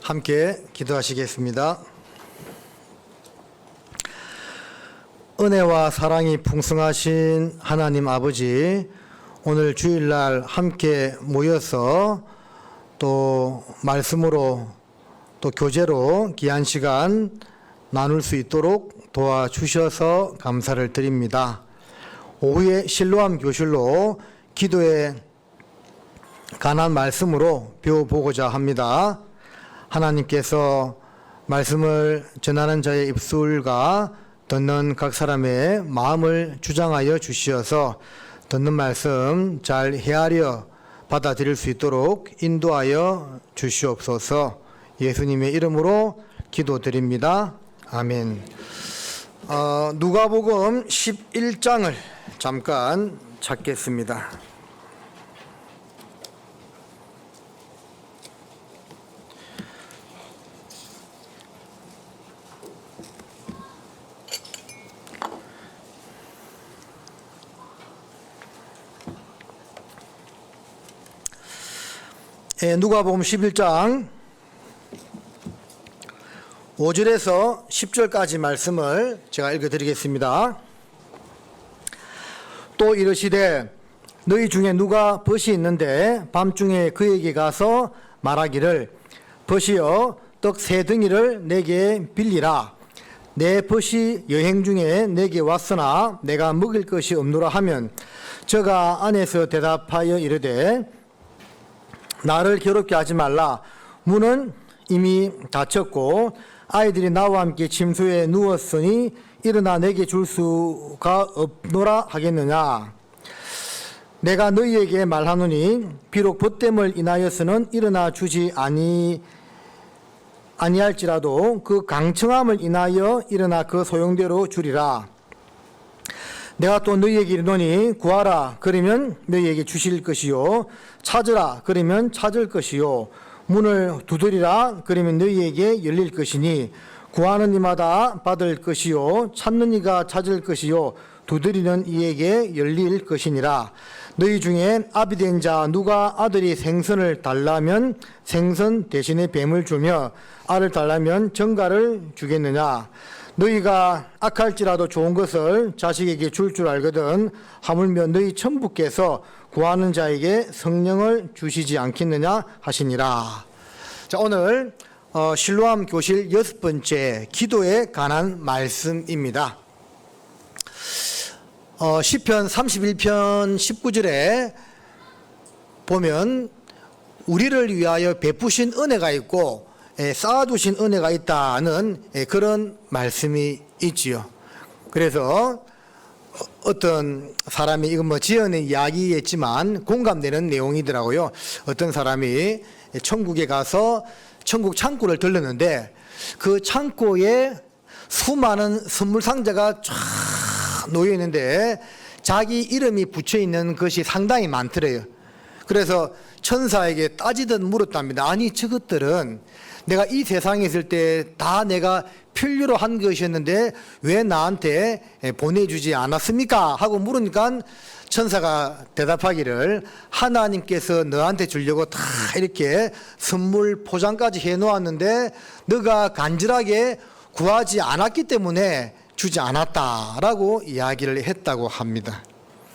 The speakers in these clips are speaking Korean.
함께 기도하시겠습니다. 은혜와 사랑이 풍성하신 하나님 아버지, 오늘 주일날 함께 모여서 또 말씀으로 또 교제로 귀한 시간 나눌 수 있도록 도와주셔서 감사를 드립니다. 오후에 실로암 교실로 기도에 관한 말씀으로 배워보고자 합니다. 하나님께서 말씀을 전하는 자의 입술과 듣는 각 사람의 마음을 주장하여 주시어서 듣는 말씀 잘 헤아려 받아들일 수 있도록 인도하여 주시옵소서. 예수님의 이름으로 기도드립니다. 아멘. 누가복음 11장을 잠깐 찾겠습니다. 누가복음 11장 5절에서 10절까지 말씀을 제가 읽어드리겠습니다. 또 이르시되 너희 중에 누가 벗이 있는데 밤중에 그에게 가서 말하기를 벗이여 떡 세 덩이를 내게 빌리라. 내 벗이 여행 중에 내게 왔으나 내가 먹을 것이 없노라 하면 저가 안에서 대답하여 이르되 나를 괴롭게 하지 말라. 문은 이미 닫혔고 아이들이 나와 함께 침소에 누웠으니 일어나 내게 줄 수가 없노라 하겠느냐. 내가 너희에게 말하노니 비록 벗됨을 인하여서는 일어나 주지 아니할지라도 그 강청함을 인하여 일어나 그 소용대로 주리라. 내가 또 너희에게 이르노니 구하라 그러면 너희에게 주실 것이요 찾으라 그러면 찾을 것이요 문을 두드리라 그러면 너희에게 열릴 것이니 구하는 이마다 받을 것이요 찾는 이가 찾을 것이요 두드리는 이에게 열릴 것이니라. 너희 중에 아비 된 자 누가 아들이 생선을 달라면 생선 대신에 뱀을 주며 알을 달라면 정갈을 주겠느냐. 너희가 악할지라도 좋은 것을 자식에게 줄 줄 알거든 하물며 너희 천부께서 구하는 자에게 성령을 주시지 않겠느냐 하시니라. 자, 오늘 실로암 교실 6번째 기도에 관한 말씀입니다. 시편 31편 19절에 보면 우리를 위하여 베푸신 은혜가 있고 쌓아두신 은혜가 있다는 그런 말씀이 있지요. 그래서 어떤 사람이 이건 지어낸 이야기겠지만 공감되는 내용이더라고요. 어떤 사람이 천국에 가서 천국 창고를 들렀는데 그 창고에 수많은 선물 상자가 쫙 놓여 있는데 자기 이름이 붙여 있는 것이 상당히 많더래요. 그래서 천사에게 따지듯 물었답니다. 아니 저것들은 내가 이 세상에 있을 때 다 내가 필요로 한 것이었는데 왜 나한테 보내주지 않았습니까? 하고 물으니까 천사가 대답하기를 하나님께서 너한테 주려고 다 이렇게 선물 포장까지 해놓았는데 너가 간절하게 구하지 않았기 때문에 주지 않았다라고 이야기를 했다고 합니다.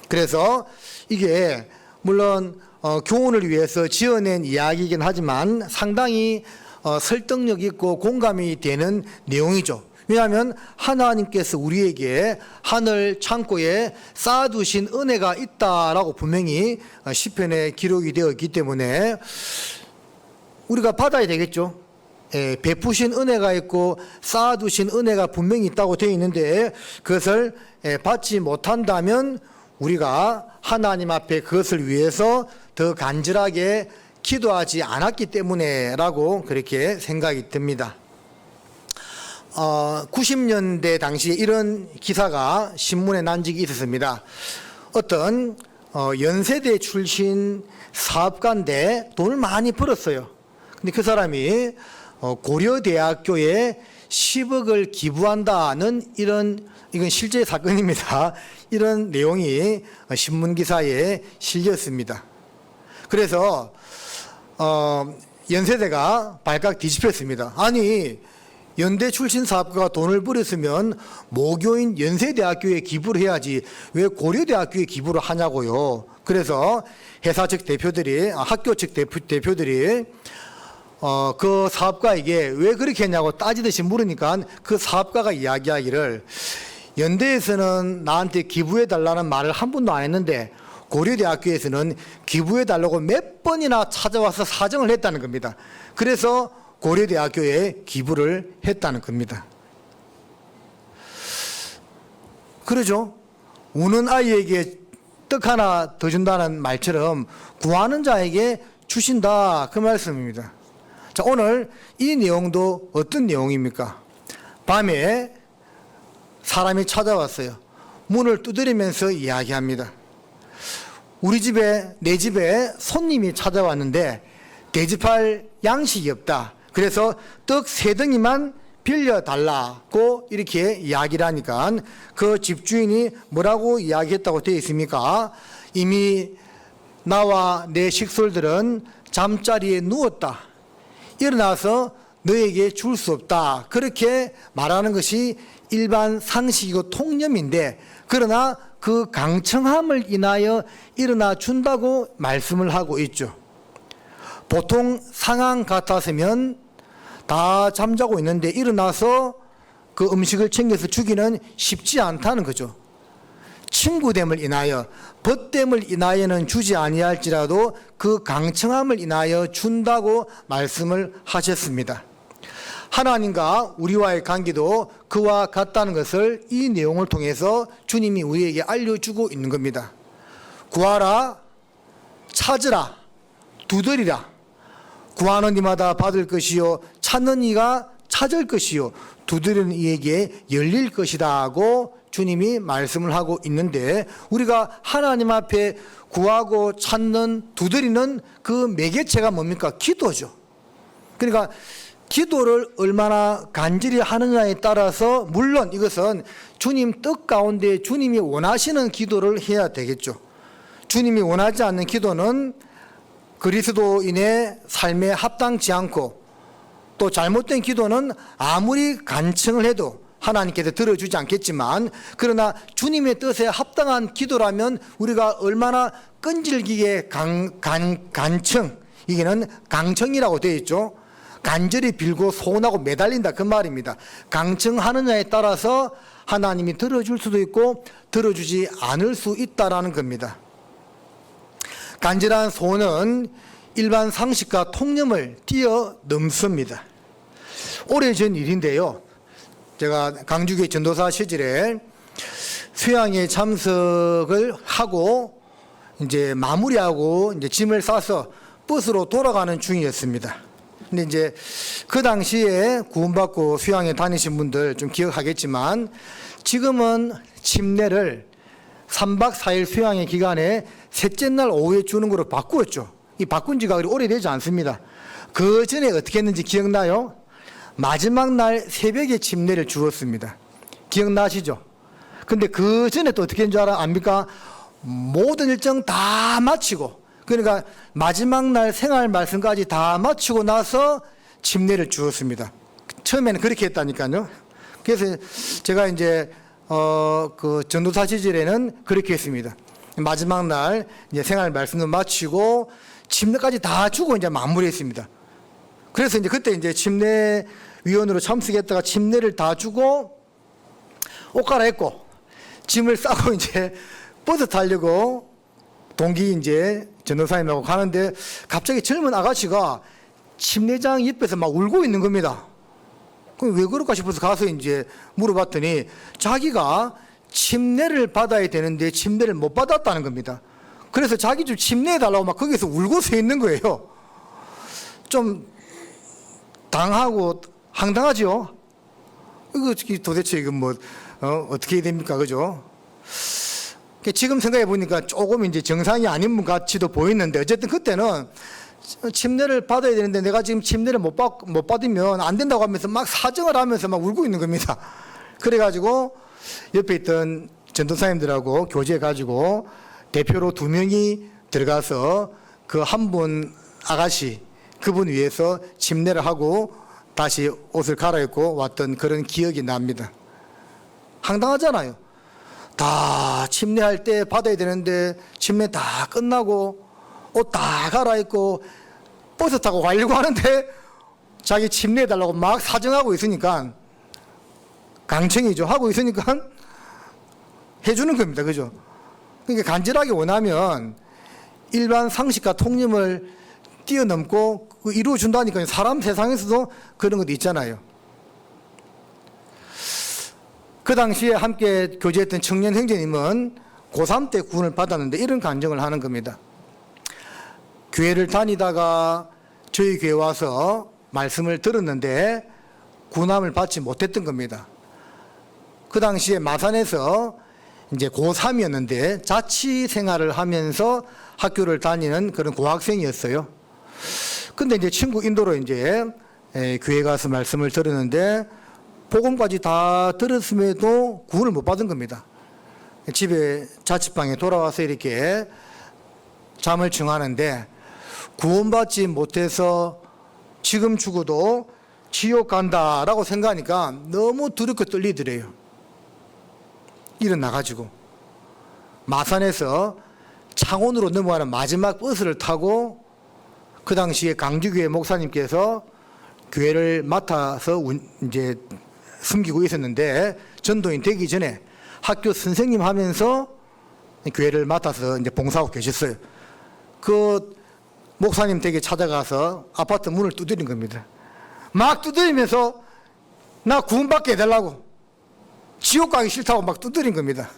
그래서 이게 물론 교훈을 위해서 지어낸 이야기이긴 하지만 상당히 설득력 있고 공감이 되는 내용이죠. 왜냐하면 하나님께서 우리에게 하늘 창고에 쌓아두신 은혜가 있다라고 분명히 시편에 기록이 되어 있기 때문에 우리가 받아야 되겠죠. 베푸신 은혜가 있고 쌓아두신 은혜가 분명히 있다고 되어 있는데 그것을 받지 못한다면 우리가 하나님 앞에 그것을 위해서 더 간절하게 기도하지 않았기 때문에 라고 그렇게 생각이 듭니다. 90년대 당시에 이런 기사가 신문에 난 적이 있었습니다. 어떤 연세대 출신 사업가인데 돈을 많이 벌었어요. 근데 그 사람이 고려대학교에 10억을 기부한다는 이건 실제 사건입니다. 이런 내용이 신문기사에 실렸습니다. 그래서 연세대가 발칵 뒤집혔습니다. 아니, 연대 출신 사업가가 돈을 벌였으면 모교인 연세대학교에 기부를 해야지 왜 고려대학교에 기부를 하냐고요. 그래서 회사 측 대표들이, 학교 측 대표들이 그 사업가에게 왜 그렇게 했냐고 따지듯이 물으니까 그 사업가가 이야기하기를 연대에서는 나한테 기부해달라는 말을 한 번도 안 했는데 고려대학교에서는 기부해달라고 몇 번이나 찾아와서 사정을 했다는 겁니다. 그래서 고려대학교에 기부를 했다는 겁니다. 그러죠? 우는 아이에게 떡 하나 더 준다는 말처럼 구하는 자에게 주신다, 그 말씀입니다. 자, 오늘 이 내용도 어떤 내용입니까? 밤에 사람이 찾아왔어요. 문을 두드리면서 이야기합니다. 우리 집에, 내 집에 손님이 찾아왔는데 대접할 양식이 없다. 그래서 떡 3덩이만 빌려달라고 이렇게 이야기를 하니까 그 집주인이 뭐라고 이야기했다고 되어 있습니까? 이미 나와 내 식솔들은 잠자리에 누웠다. 일어나서 너에게 줄 수 없다. 그렇게 말하는 것이 일반 상식이고 통념인데, 그러나 그 강청함을 인하여 일어나 준다고 말씀을 하고 있죠. 보통 상황 같았으면 다 잠자고 있는데 일어나서 그 음식을 챙겨서 주기는 쉽지 않다는 거죠. 친구됨을 인하여, 벗됨을 인하여는 주지 아니할지라도 그 강청함을 인하여 준다고 말씀을 하셨습니다. 하나님과 우리와의 관계도 그와 같다는 것을 이 내용을 통해서 주님이 우리에게 알려주고 있는 겁니다. 구하라, 찾으라, 두드리라. 구하는 이마다 받을 것이요, 찾는 이가 찾을 것이요, 두드리는 이에게 열릴 것이다 하고 주님이 말씀을 하고 있는데, 우리가 하나님 앞에 구하고 찾는, 두드리는 그 매개체가 뭡니까? 기도죠. 그러니까 기도를 얼마나 간절히 하느냐에 따라서 물론 이것은 주님 뜻 가운데 주님이 원하시는 기도를 해야 되겠죠. 주님이 원하지 않는 기도는 그리스도인의 삶에 합당치 않고, 또 잘못된 기도는 아무리 간청을 해도 하나님께서 들어주지 않겠지만, 그러나 주님의 뜻에 합당한 기도라면 우리가 얼마나 끈질기게 간청, 이게는 강청이라고 되어 있죠. 간절히 빌고 소원하고 매달린다, 그 말입니다. 강청하느냐에 따라서 하나님이 들어줄 수도 있고 들어주지 않을 수 있다라는 겁니다. 간절한 소원은 일반 상식과 통념을 뛰어넘습니다. 오래전 일인데요, 제가 강주교회 전도사 시절에 수양에 참석을 하고 이제 마무리하고 이제 짐을 싸서 버스로 돌아가는 중이었습니다. 근데 이제 그 당시에 구원받고 수양에 다니신 분들 좀 기억하겠지만, 지금은 침례를 3박 4일 수양의 기간에 셋째 날 오후에 주는 거로 바꾸었죠. 이 바꾼 지가 그리 오래되지 않습니다. 그 전에 어떻게 했는지 기억나요? 마지막 날 새벽에 침례를 주었습니다. 기억나시죠? 근데 그 전에 또 어떻게 했는 줄 압니까? 모든 일정 다 마치고, 그러니까 마지막 날 생활 말씀까지 다 마치고 나서 침례를 주었습니다. 처음에는 그렇게 했다니까요. 그래서 제가 이제 그 전도사 시절에는 그렇게 했습니다. 마지막 날 이제 생활 말씀도 마치고 침례까지 다 주고 이제 마무리했습니다. 그래서 이제 그때 이제 침례위원으로 참석했다가 침례를 다 주고 옷 갈아입고 짐을 싸고 이제 버스 타려고 동기 이제 전도사님하고 가는데 갑자기 젊은 아가씨가 침례장 옆에서 막 울고 있는 겁니다. 그럼 왜 그럴까 싶어서 가서 이제 물어봤더니 자기가 침례를 받아야 되는데 침례를 못 받았다는 겁니다. 그래서 자기 좀 침례해달라고 막 거기서 울고 서 있는 거예요. 좀 당하고 황당하죠? 이거 도대체 이거 뭐 어떻게 해야 됩니까? 그죠? 지금 생각해 보니까 조금 이제 정상이 아닌 분 같이도 보이는데, 어쨌든 그때는 침례를 받아야 되는데 내가 지금 침례를 못 받으면 안 된다고 하면서 막 사정을 하면서 막 울고 있는 겁니다. 그래가지고 옆에 있던 전도사님들하고 교제해가지고 대표로 2명이 들어가서 그 한 분 아가씨, 그분 위해서 침례를 하고 다시 옷을 갈아입고 왔던 그런 기억이 납니다. 황당하잖아요. 다 침례할 때 받아야 되는데 침례 다 끝나고 옷 다 갈아입고 버스 타고 가려고 하는데 자기 침례해달라고 막 사정하고 있으니까, 강청이죠. 하고 있으니까 해주는 겁니다. 그죠? 그러니까 간절하게 원하면 일반 상식과 통념을 뛰어넘고 이루어준다니까요. 사람 세상에서도 그런 것도 있잖아요. 그 당시에 함께 교제했던 청년 형제님은 고3 때 구원을 받았는데 이런 간증을 하는 겁니다. 교회를 다니다가 저희 교회 와서 말씀을 들었는데 구원함을 받지 못했던 겁니다. 그 당시에 마산에서 이제 고3이었는데 자취 생활을 하면서 학교를 다니는 그런 고학생이었어요. 근데 이제 친구 인도로 이제 교회 가서 말씀을 들었는데 복음까지 다 들었음에도 구원을 못 받은 겁니다. 집에 자취방에 돌아와서 이렇게 잠을 청하는데 구원받지 못해서 지금 죽어도 지옥 간다라고 생각하니까 너무 두렵고 떨리더래요. 일어나가지고 마산에서 창원으로 넘어가는 마지막 버스를 타고, 그 당시에 강주교회 목사님께서 교회를 맡아서 이제 숨기고 있었는데 전도인 되기 전에 학교 선생님 하면서 교회를 맡아서 이제 봉사하고 계셨어요. 그 목사님 댁에 찾아가서 아파트 문을 두드린 겁니다. 막 두드리면서 나 구원받게 해달라고, 지옥 가기 싫다고 막 두드린 겁니다.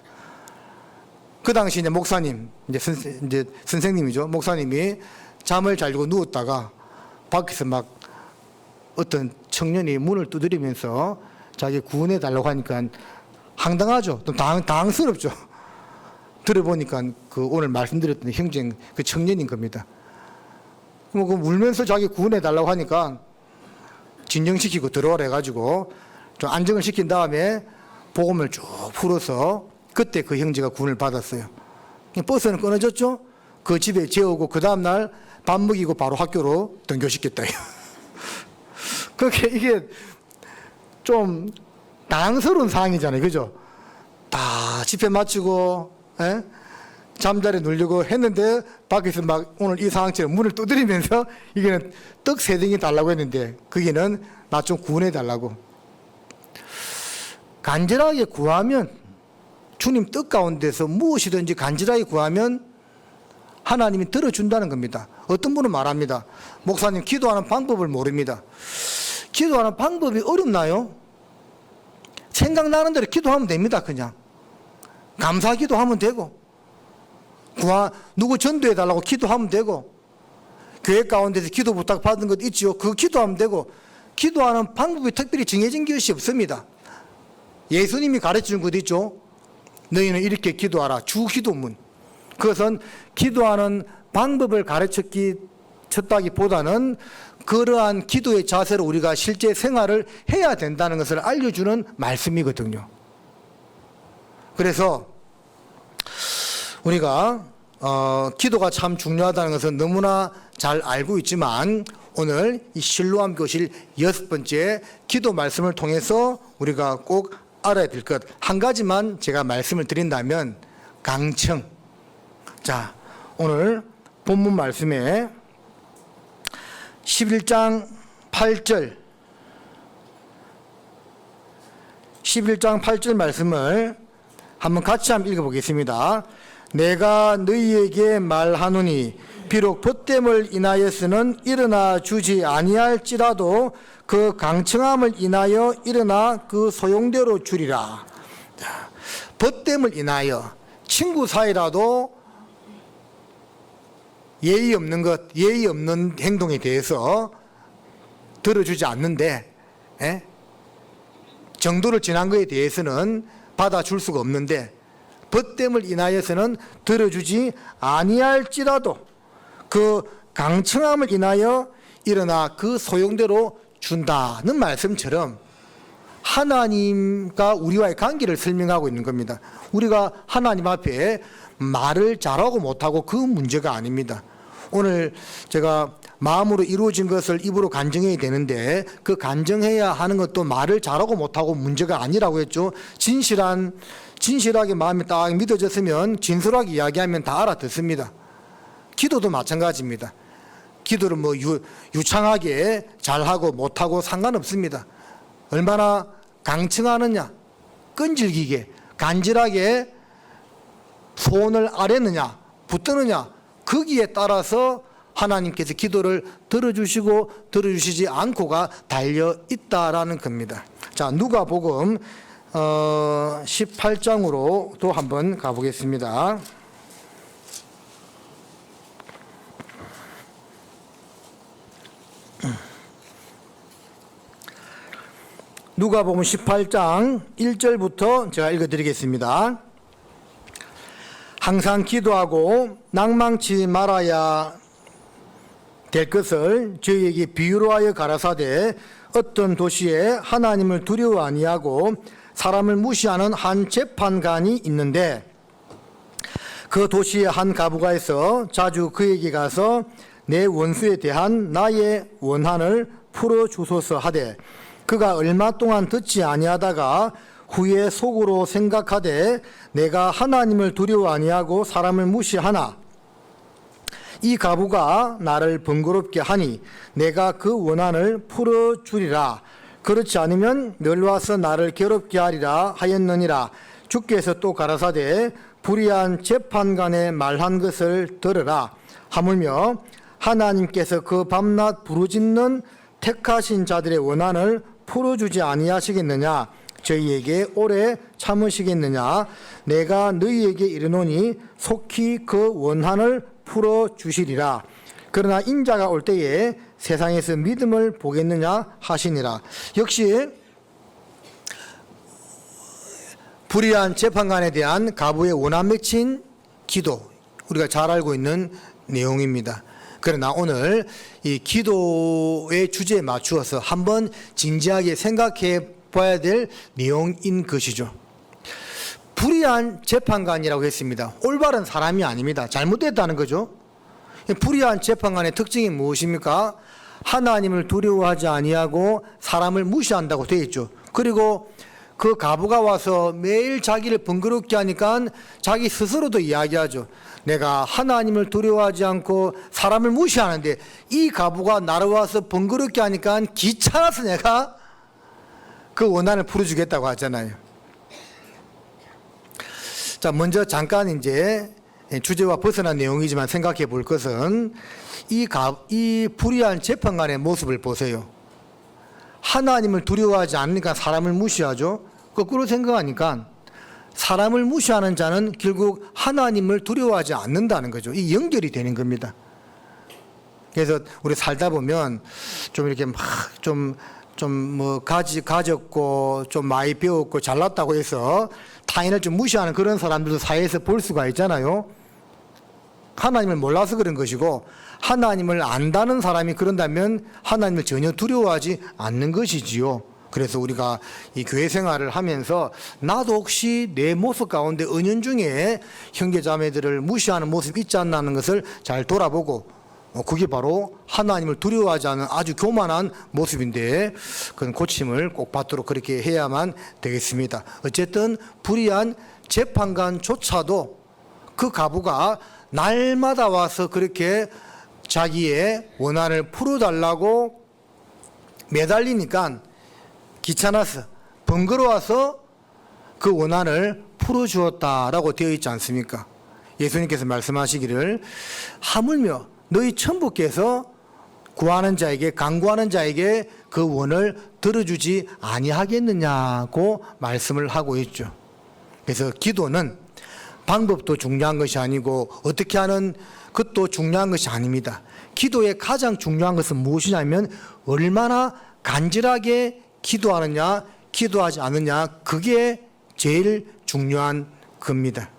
그 당시 이제 목사님, 이제 선생님이죠. 목사님이 잠을 자려고 누웠다가 밖에서 막 어떤 청년이 문을 두드리면서 자기 구원해 달라고 하니까 황당하죠. 또 당황스럽죠. 들어보니까 그 오늘 말씀드렸던 형제 그 청년인 겁니다. 뭐 그 울면서 자기 구원해 달라고 하니까 진정시키고 들어오라 해가지고 좀 안정을 시킨 다음에 복음을 쭉 풀어서 그때 그 형제가 구원을 받았어요. 버스는 끊어졌죠. 그 집에 재우고 그 다음날 밥 먹이고 바로 학교로 등교시켰다. 그렇게 이게 좀 당황스러운 상황이잖아요. 그죠? 다 집회 마치고 잠자리에 누려고 했는데 밖에서 막 오늘 이 상황처럼 문을 두드리면서 이게는 떡 3덩이 달라고 했는데 거기는 나 좀 구원해 달라고. 간절하게 구하면, 주님 뜻 가운데서 무엇이든지 간절하게 구하면 하나님이 들어준다는 겁니다. 어떤 분은 말합니다. 목사님, 기도하는 방법을 모릅니다. 기도하는 방법이 어렵나요? 생각나는 대로 기도하면 됩니다. 그냥 감사 기도하면 되고, 누구 전도해 달라고 기도하면 되고, 교회 가운데서 기도 부탁 받은 것 있지요. 그거 기도하면 되고, 기도하는 방법이 특별히 정해진 것이 없습니다. 예수님이 가르치는 것도 있죠. 너희는 이렇게 기도하라. 주기도문. 그것은 기도하는 방법을 가르쳤다기보다는 그러한 기도의 자세로 우리가 실제 생활을 해야 된다는 것을 알려주는 말씀이거든요. 그래서 우리가 기도가 참 중요하다는 것은 너무나 잘 알고 있지만, 오늘 이 실로암 교실 6번째 기도 말씀을 통해서 우리가 꼭 알아야 될 것 한 가지만 제가 말씀을 드린다면 강청. 자, 오늘 본문 말씀에 11장 8절 말씀을 한번 같이 한번 읽어보겠습니다. 내가 너희에게 말하노니 비록 벗됨을 인하여서는 일어나 주지 아니할지라도 그 강청함을 인하여 일어나 그 소용대로 주리라. 자, 벗됨을 인하여, 친구 사이라도 예의 없는 것, 예의 없는 행동에 대해서 들어주지 않는데, 정도를 지난 것에 대해서는 받아줄 수가 없는데, 벗됨을 인하여서는 들어주지 아니할지라도 그 강청함을 인하여 일어나 그 소용대로 준다는 말씀처럼 하나님과 우리와의 관계를 설명하고 있는 겁니다. 우리가 하나님 앞에 말을 잘하고 못하고 그 문제가 아닙니다. 오늘 제가 마음으로 이루어진 것을 입으로 간증해야 되는데 그 간증해야 하는 것도 말을 잘하고 못하고 문제가 아니라고 했죠. 진실하게 마음이 딱 믿어졌으면 진솔하게 이야기하면 다 알아듣습니다. 기도도 마찬가지입니다. 기도를 뭐 유창하게 잘하고 못하고 상관없습니다. 얼마나 강청하느냐, 끈질기게 간절하게 소원을 아뢰느냐 붙드느냐, 거기에 따라서 하나님께서 기도를 들어주시고 들어주시지 않고가 달려있다라는 겁니다. 자, 누가복음 18장으로 또 한번 가보겠습니다. 누가복음 18장 1절부터 제가 읽어드리겠습니다. 항상 기도하고 낭망치 말아야 될 것을 저희에게 비유로 하여 가라사대, 어떤 도시에 하나님을 두려워 아니하고 사람을 무시하는 한 재판관이 있는데 그 도시의 한 가부가에서 자주 그에게 가서 내 원수에 대한 나의 원한을 풀어주소서 하되, 그가 얼마 동안 듣지 아니하다가 후에 속으로 생각하되 내가 하나님을 두려워 아니하고 사람을 무시하나 이 가부가 나를 번거롭게 하니 내가 그 원한을 풀어주리라. 그렇지 않으면 멸와서 나를 괴롭게 하리라 하였느니라. 주께서 또 가라사대 불의한 재판관의 말한 것을 들으라 하물며 하나님께서 그 밤낮 부르짖는 택하신 자들의 원한을 풀어주지 아니하시겠느냐. 저희에게 오래 참으시겠느냐. 내가 너희에게 이르노니 속히 그 원한을 풀어주시리라. 그러나 인자가 올 때에 세상에서 믿음을 보겠느냐 하시니라. 역시 불의한 재판관에 대한 가부의 원한 맺힌 기도, 우리가 잘 알고 있는 내용입니다. 그러나 오늘 이 기도의 주제에 맞추어서 한번 진지하게 생각해 봐야 될 내용인 것이죠. 불의한 재판관이라고 했습니다. 올바른 사람이 아닙니다. 잘못됐다는 거죠. 불의한 재판관의 특징이 무엇입니까? 하나님을 두려워하지 아니하고 사람을 무시한다고 되어 있죠. 그리고 그 가부가 와서 매일 자기를 번거롭게 하니까 자기 스스로도 이야기하죠. 내가 하나님을 두려워하지 않고 사람을 무시하는데 이 가부가 나를 와서 번거롭게 하니까 귀찮아서 내가 그 원한을 풀어주겠다고 하잖아요. 자, 먼저 잠깐 이제 주제와 벗어난 내용이지만 생각해 볼 것은 이 불의한 재판관의 모습을 보세요. 하나님을 두려워하지 않으니까 사람을 무시하죠. 거꾸로 생각하니까 사람을 무시하는 자는 결국 하나님을 두려워하지 않는다는 거죠. 이 연결이 되는 겁니다. 그래서 우리 살다 보면 좀 이렇게 가졌고 좀 많이 배웠고 잘났다고 해서 타인을 좀 무시하는 그런 사람들도 사회에서 볼 수가 있잖아요. 하나님을 몰라서 그런 것이고, 하나님을 안다는 사람이 그런다면 하나님을 전혀 두려워하지 않는 것이지요. 그래서 우리가 이 교회 생활을 하면서 나도 혹시 내 모습 가운데 은연중에 형제자매들을 무시하는 모습이 있지 않나 하는 것을 잘 돌아보고, 그게 바로 하나님을 두려워하지 않은 아주 교만한 모습인데, 그건 고침을 꼭 받도록 그렇게 해야만 되겠습니다. 어쨌든 불의한 재판관조차도 그 가부가 날마다 와서 그렇게 자기의 원한을 풀어달라고 매달리니까 귀찮아서 번거로워서 그 원한을 풀어주었다라고 되어 있지 않습니까? 예수님께서 말씀하시기를 하물며 너희 천부께서 구하는 자에게, 간구하는 자에게 그 원을 들어주지 아니하겠느냐고 말씀을 하고 있죠. 그래서 기도는 방법도 중요한 것이 아니고 어떻게 하는 것도 중요한 것이 아닙니다. 기도의 가장 중요한 것은 무엇이냐면 얼마나 간절하게 기도하느냐, 기도하지 않느냐, 그게 제일 중요한 겁니다.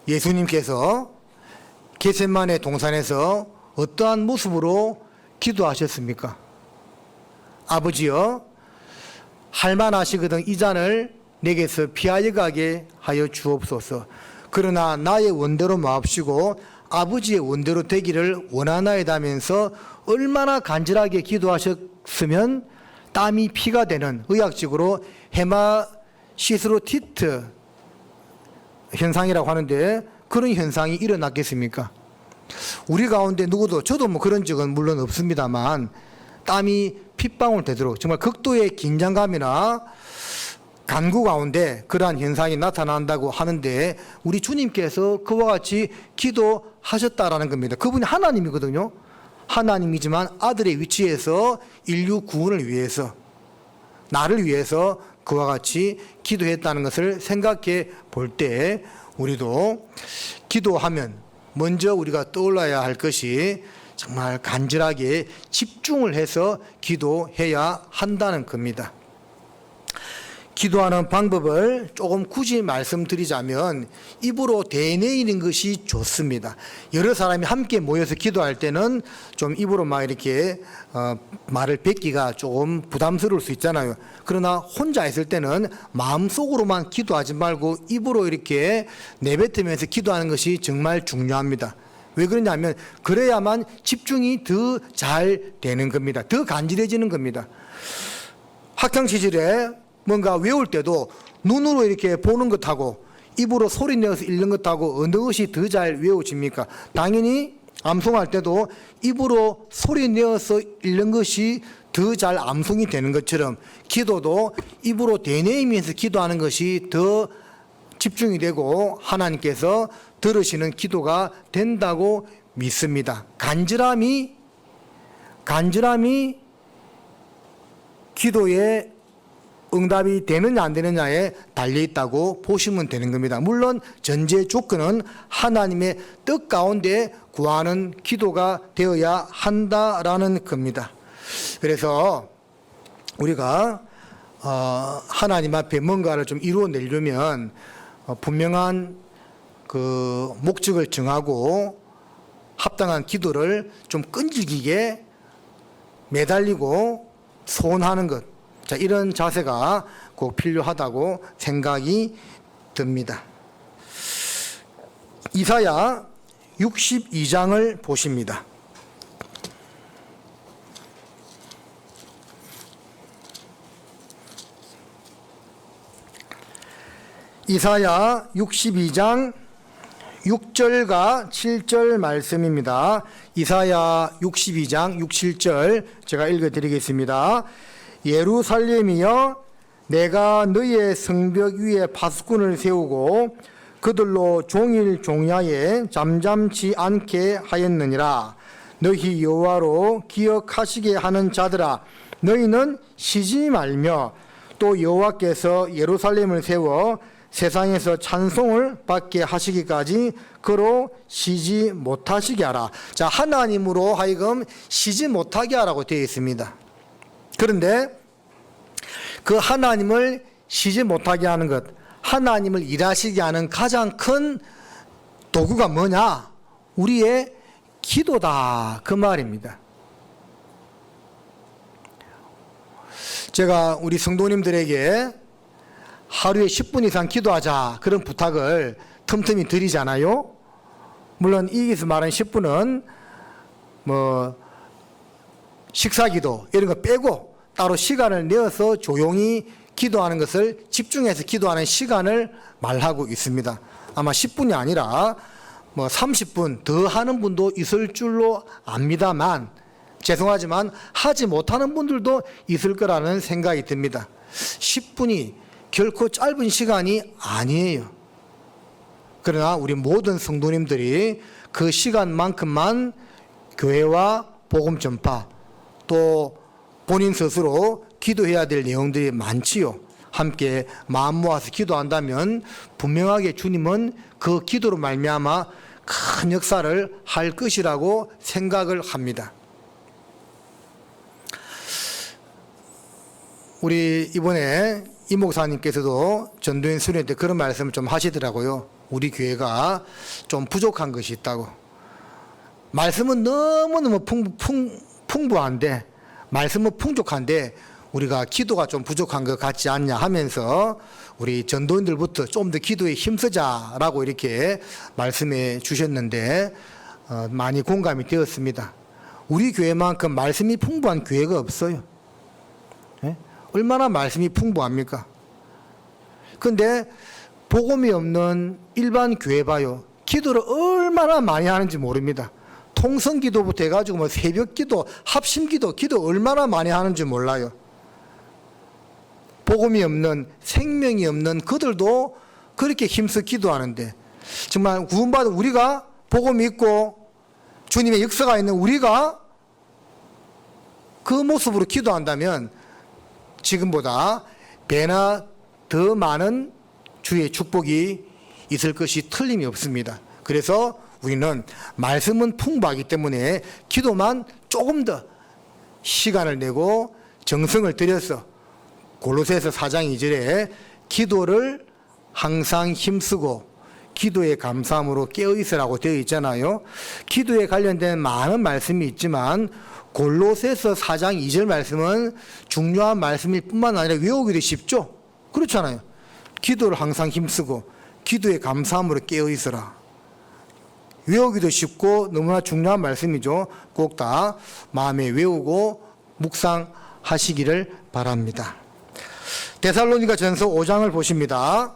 예수님께서 겟세마네 동산에서 어떠한 모습으로 기도하셨습니까? 아버지여, 할만하시거든 이 잔을 내게서 피하여 가게 하여 주옵소서. 그러나 나의 원대로 마옵시고 아버지의 원대로 되기를 원하나이다면서 얼마나 간절하게 기도하셨으면 땀이 피가 되는, 의학적으로 헤마시스로티트 현상이라고 하는데 그런 현상이 일어났겠습니까? 우리 가운데 누구도, 저도 뭐 그런 적은 물론 없습니다만, 땀이 핏방울 되도록 정말 극도의 긴장감이나 간구 가운데 그러한 현상이 나타난다고 하는데, 우리 주님께서 그와 같이 기도하셨다라는 겁니다. 그분이 하나님이거든요. 하나님이지만 아들의 위치에서 인류 구원을 위해서, 나를 위해서 그와 같이 기도했다는 것을 생각해 볼 때, 우리도 기도하면 먼저 우리가 떠올라야 할 것이 정말 간절하게 집중을 해서 기도해야 한다는 겁니다. 기도하는 방법을 조금 굳이 말씀드리자면 입으로 대내이는 것이 좋습니다. 여러 사람이 함께 모여서 기도할 때는 좀 입으로 막 이렇게 말을 뱉기가 조금 부담스러울 수 있잖아요. 그러나 혼자 있을 때는 마음속으로만 기도하지 말고 입으로 이렇게 내뱉으면서 기도하는 것이 정말 중요합니다. 왜 그러냐면 그래야만 집중이 더 잘 되는 겁니다. 더 간절해지는 겁니다. 학창시절에 뭔가 외울 때도 눈으로 이렇게 보는 것하고 입으로 소리 내어서 읽는 것하고 어느 것이 더 잘 외워집니까? 당연히 암송할 때도 입으로 소리 내어서 읽는 것이 더 잘 암송이 되는 것처럼 기도도 입으로 되뇌이면서 기도하는 것이 더 집중이 되고 하나님께서 들으시는 기도가 된다고 믿습니다. 간절함이 기도의 응답이 되느냐 안 되느냐에 달려있다고 보시면 되는 겁니다. 물론 전제 조건은 하나님의 뜻 가운데 구하는 기도가 되어야 한다라는 겁니다. 그래서 우리가 하나님 앞에 뭔가를 좀 이루어내려면 분명한 그 목적을 정하고 합당한 기도를 좀 끈질기게 매달리고 소원하는 것, 자, 이런 자세가 꼭 필요하다고 생각이 듭니다. 이사야 62장을 보십니다. 이사야 62장 6절과 7절 말씀입니다. 이사야 62장 6, 7절 제가 읽어드리겠습니다. 예루살렘이여, 내가 너의 성벽 위에 파수꾼을 세우고 그들로 종일 종야에 잠잠치 않게 하였느니라. 너희 여호와로 기억하시게 하는 자들아, 너희는 쉬지 말며 또 여호와께서 예루살렘을 세워 세상에서 찬송을 받게 하시기까지 그로 쉬지 못하시게 하라. 자, 하나님으로 하여금 쉬지 못하게 하라고 되어 있습니다. 그런데 그 하나님을 쉬지 못하게 하는 것, 하나님을 일하시게 하는 가장 큰 도구가 뭐냐? 우리의 기도다, 그 말입니다. 제가 우리 성도님들에게 하루에 10분 이상 기도하자, 그런 부탁을 틈틈이 드리잖아요. 물론 여기서 말하는 10분은 뭐 식사기도 이런 거 빼고 따로 시간을 내어서 조용히 기도하는 것을, 집중해서 기도하는 시간을 말하고 있습니다. 아마 10분이 아니라 뭐 30분 더 하는 분도 있을 줄로 압니다만, 죄송하지만 하지 못하는 분들도 있을 거라는 생각이 듭니다. 10분이 결코 짧은 시간이 아니에요. 그러나 우리 모든 성도님들이 그 시간만큼만 교회와 복음 전파, 또 본인 스스로 기도해야 될 내용들이 많지요. 함께 마음 모아서 기도한다면 분명하게 주님은 그 기도로 말미암아 큰 역사를 할 것이라고 생각을 합니다. 우리 이번에 이 목사님께서도 전도인 수련 때 그런 말씀을 좀 하시더라고요. 우리 교회가 좀 부족한 것이 있다고. 말씀은 너무너무 풍부한데, 말씀은 풍족한데 우리가 기도가 좀 부족한 것 같지 않냐 하면서 우리 전도인들부터 좀 더 기도에 힘쓰자라고 이렇게 말씀해 주셨는데 많이 공감이 되었습니다. 우리 교회만큼 말씀이 풍부한 교회가 없어요. 얼마나 말씀이 풍부합니까? 근데 복음이 없는 일반 교회 봐요. 기도를 얼마나 많이 하는지 모릅니다. 통성 기도부터 해가지고 뭐 새벽 기도, 합심 기도, 기도 얼마나 많이 하는지 몰라요. 복음이 없는, 생명이 없는 그들도 그렇게 힘써 기도하는데, 정말 구원받은 우리가, 복음이 있고 주님의 역사가 있는 우리가 그 모습으로 기도한다면 지금보다 배나 더 많은 주의 축복이 있을 것이 틀림이 없습니다. 그래서 우리는 말씀은 풍부하기 때문에 기도만 조금 더 시간을 내고 정성을 들여서 골로새서 4장 2절에 기도를 항상 힘쓰고 기도에 감사함으로 깨어있으라고 되어 있잖아요. 기도에 관련된 많은 말씀이 있지만 골로새서 4장 2절 말씀은 중요한 말씀일 뿐만 아니라 외우기도 쉽죠. 그렇잖아요. 기도를 항상 힘쓰고 기도에 감사함으로 깨어있으라. 외우기도 쉽고 너무나 중요한 말씀이죠. 꼭 다 마음에 외우고 묵상하시기를 바랍니다. 데살로니가 전서 5장을 보십니다.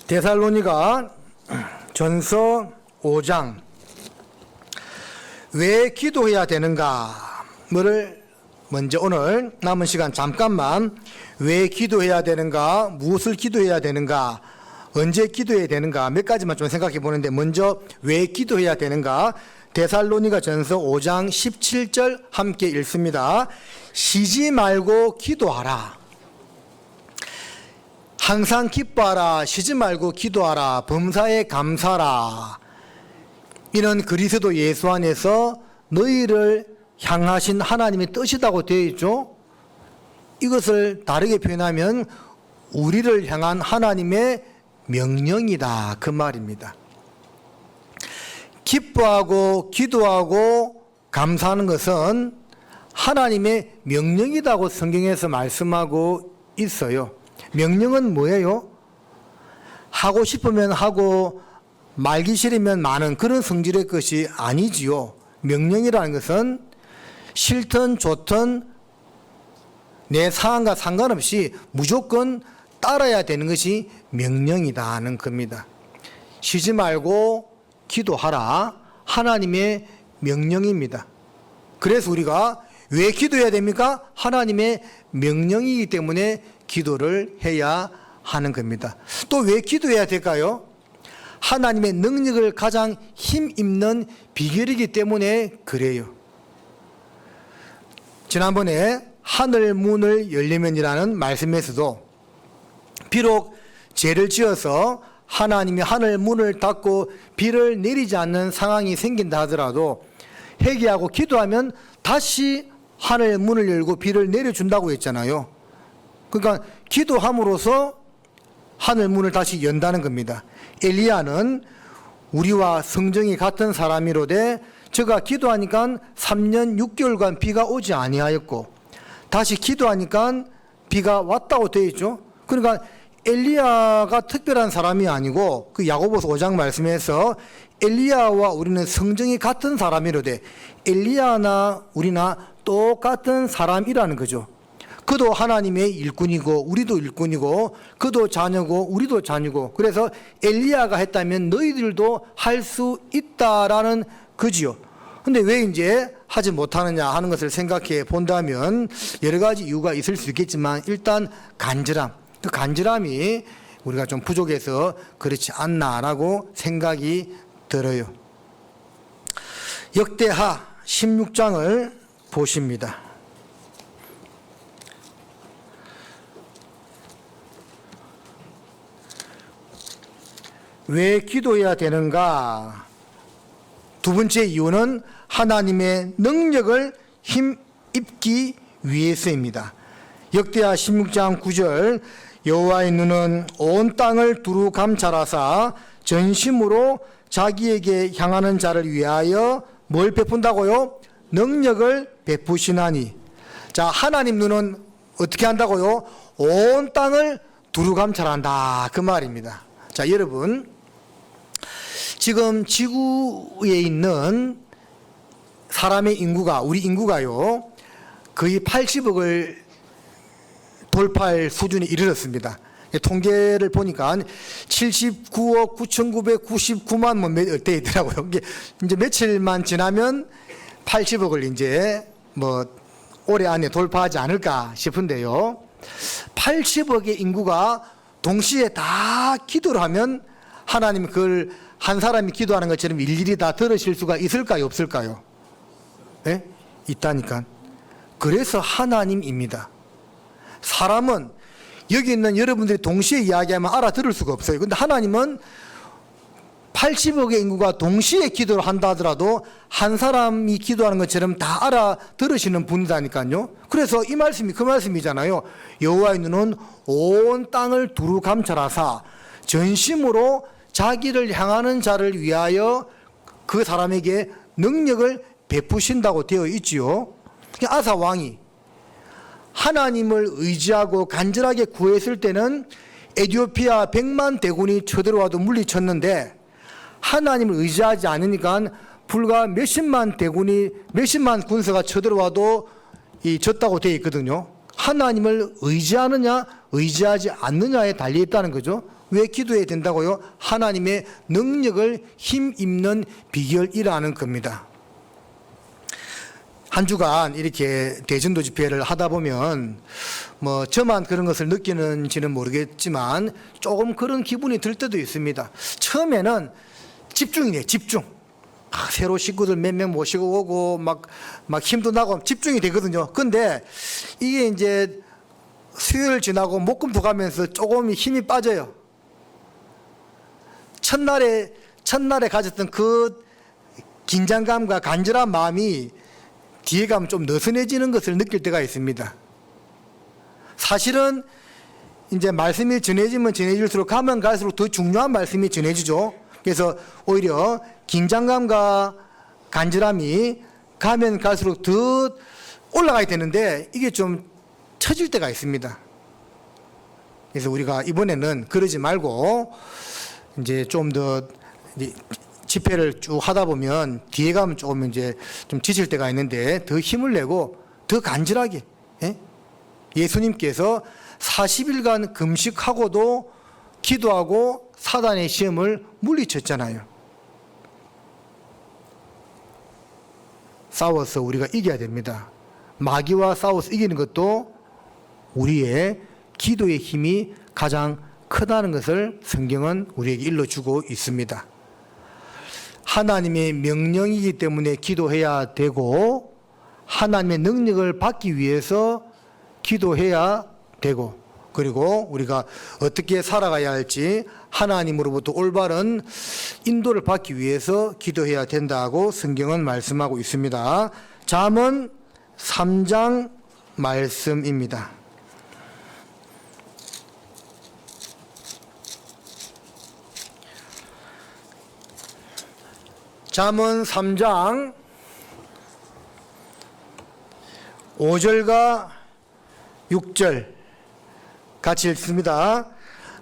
데살로니가 전서 5장 왜 기도해야 되는가 뭐를 먼저 오늘 남은 시간 잠깐만 왜 기도해야 되는가, 무엇을 기도해야 되는가, 언제 기도해야 되는가 몇 가지만 좀 생각해 보는데, 먼저 왜 기도해야 되는가, 데살로니가 전서 5장 17절 함께 읽습니다. 쉬지 말고 기도하라. 항상 기뻐하라. 쉬지 말고 기도하라. 범사에 감사하라. 이는 그리스도 예수 안에서 너희를 향하신 하나님의 뜻이라고 되어 있죠. 이것을 다르게 표현하면 우리를 향한 하나님의 명령이다 그 말입니다. 기뻐하고 기도하고 감사하는 것은 하나님의 명령이라고 성경에서 말씀하고 있어요. 명령은 뭐예요? 하고 싶으면 하고 말기 싫으면 마는 그런 성질의 것이 아니지요. 명령이라는 것은 싫든 좋든 내 상황과 상관없이 무조건 따라야 되는 것이 명령이다 하는 겁니다. 쉬지 말고 기도하라. 하나님의 명령입니다. 그래서 우리가 왜 기도해야 됩니까? 하나님의 명령이기 때문에 기도를 해야 하는 겁니다. 또 왜 기도해야 될까요? 하나님의 능력을 가장 힘입는 비결이기 때문에 그래요. 지난번에 하늘 문을 열리면이라는 말씀에서도 비록 죄를 지어서 하나님이 하늘 문을 닫고 비를 내리지 않는 상황이 생긴다 하더라도 회개하고 기도하면 다시 하늘 문을 열고 비를 내려준다고 했잖아요. 그러니까 기도함으로써 하늘 문을 다시 연다는 겁니다. 엘리야는 우리와 성정이 같은 사람이로되 저가 기도하니까 3년 6개월간 비가 오지 아니하였고 다시 기도하니까 비가 왔다고 되어 있죠. 그러니까 엘리야가 특별한 사람이 아니고 그 야고보서 5장 말씀에서 엘리야와 우리는 성정이 같은 사람이로되 엘리야나 우리나 똑같은 사람이라는 거죠. 그도 하나님의 일꾼이고 우리도 일꾼이고 그도 자녀고 우리도 자녀고 그래서 엘리야가 했다면 너희들도 할 수 있다라는 거지요. 근데 왜 이제 하지 못하느냐 하는 것을 생각해 본다면 여러 가지 이유가 있을 수 있겠지만 일단 간절함, 그 간절함이 우리가 좀 부족해서 그렇지 않나라고 생각이 들어요. 역대하 16장을 보십니다. 왜 기도해야 되는가? 두 번째 이유는 하나님의 능력을 힘입기 위해서입니다. 역대하 16장 9절 여호와의 눈은 온 땅을 두루 감찰하사 전심으로 자기에게 향하는 자를 위하여 뭘 베푼다고요? 능력을 베푸시나니. 자, 하나님 눈은 어떻게 한다고요? 온 땅을 두루감찰한다, 그 말입니다. 자, 여러분, 지금 지구에 있는 사람의 인구가, 우리 인구가요, 거의 80억을 돌파할 수준에 이르렀습니다. 통계를 보니까 79억 9,999만 몇 대 있더라고요. 이게 이제 며칠만 지나면 80억을 이제 뭐 올해 안에 돌파하지 않을까 싶은데요. 80억의 인구가 동시에 다 기도를 하면 하나님 그걸 한 사람이 기도하는 것처럼 일일이 다 들으실 수가 있을까요, 없을까요? 네? 있다니까. 그래서 하나님입니다. 사람은 여기 있는 여러분들이 동시에 이야기하면 알아들을 수가 없어요. 근데 하나님은 80억의 인구가 동시에 기도를 한다 하더라도 한 사람이 기도하는 것처럼 다 알아들으시는 분이라니까요. 그래서 이 말씀이 그 말씀이잖아요. 여호와의 눈은 온 땅을 두루 감찰하사 전심으로 자기를 향하는 자를 위하여 그 사람에게 능력을 베푸신다고 되어 있지요. 아사 왕이 하나님을 의지하고 간절하게 구했을 때는 에티오피아 100만 대군이 쳐들어와도 물리쳤는데 하나님을 의지하지 않으니까 불과 몇십만 군사가 쳐들어와도 졌다고 되어 있거든요. 하나님을 의지하느냐 의지하지 않느냐에 달려있다는 거죠. 왜 기도해야 된다고요? 하나님의 능력을 힘입는 비결이라는 겁니다. 한 주간 이렇게 대전도 집회를 하다 보면 뭐 저만 그런 것을 느끼는지는 모르겠지만 조금 그런 기분이 들 때도 있습니다. 처음에는 집중이네, 집중. 새로 식구들 몇 명 모시고 오고 막 힘도 나고 집중이 되거든요. 근데 이게 이제 수요일 지나고 목금토 가면서 조금 힘이 빠져요. 첫날에 가졌던 그 긴장감과 간절한 마음이 뒤에 가면 좀 느슨해지는 것을 느낄 때가 있습니다. 사실은 이제 말씀이 전해지면 전해질수록 가면 갈수록 더 중요한 말씀이 전해지죠. 그래서 오히려 긴장감과 간절함이 가면 갈수록 더 올라가야 되는데 이게 좀 처질 때가 있습니다. 그래서 우리가 이번에는 그러지 말고 이제 좀 더 집회를 쭉 하다 보면 뒤에 가면 조금 이제 좀 지칠 때가 있는데 더 힘을 내고 더 간절하게, 예수님께서 40일간 금식하고도 기도하고 사단의 시험을 물리쳤잖아요. 싸워서 우리가 이겨야 됩니다. 마귀와 싸워서 이기는 것도 우리의 기도의 힘이 가장 크다는 것을 성경은 우리에게 일러주고 있습니다. 하나님의 명령이기 때문에 기도해야 되고 하나님의 능력을 받기 위해서 기도해야 되고 그리고 우리가 어떻게 살아가야 할지 하나님으로부터 올바른 인도를 받기 위해서 기도해야 된다고 성경은 말씀하고 있습니다. 잠언 3장 말씀입니다. 잠언 3장 5절과 6절 같이 읽습니다.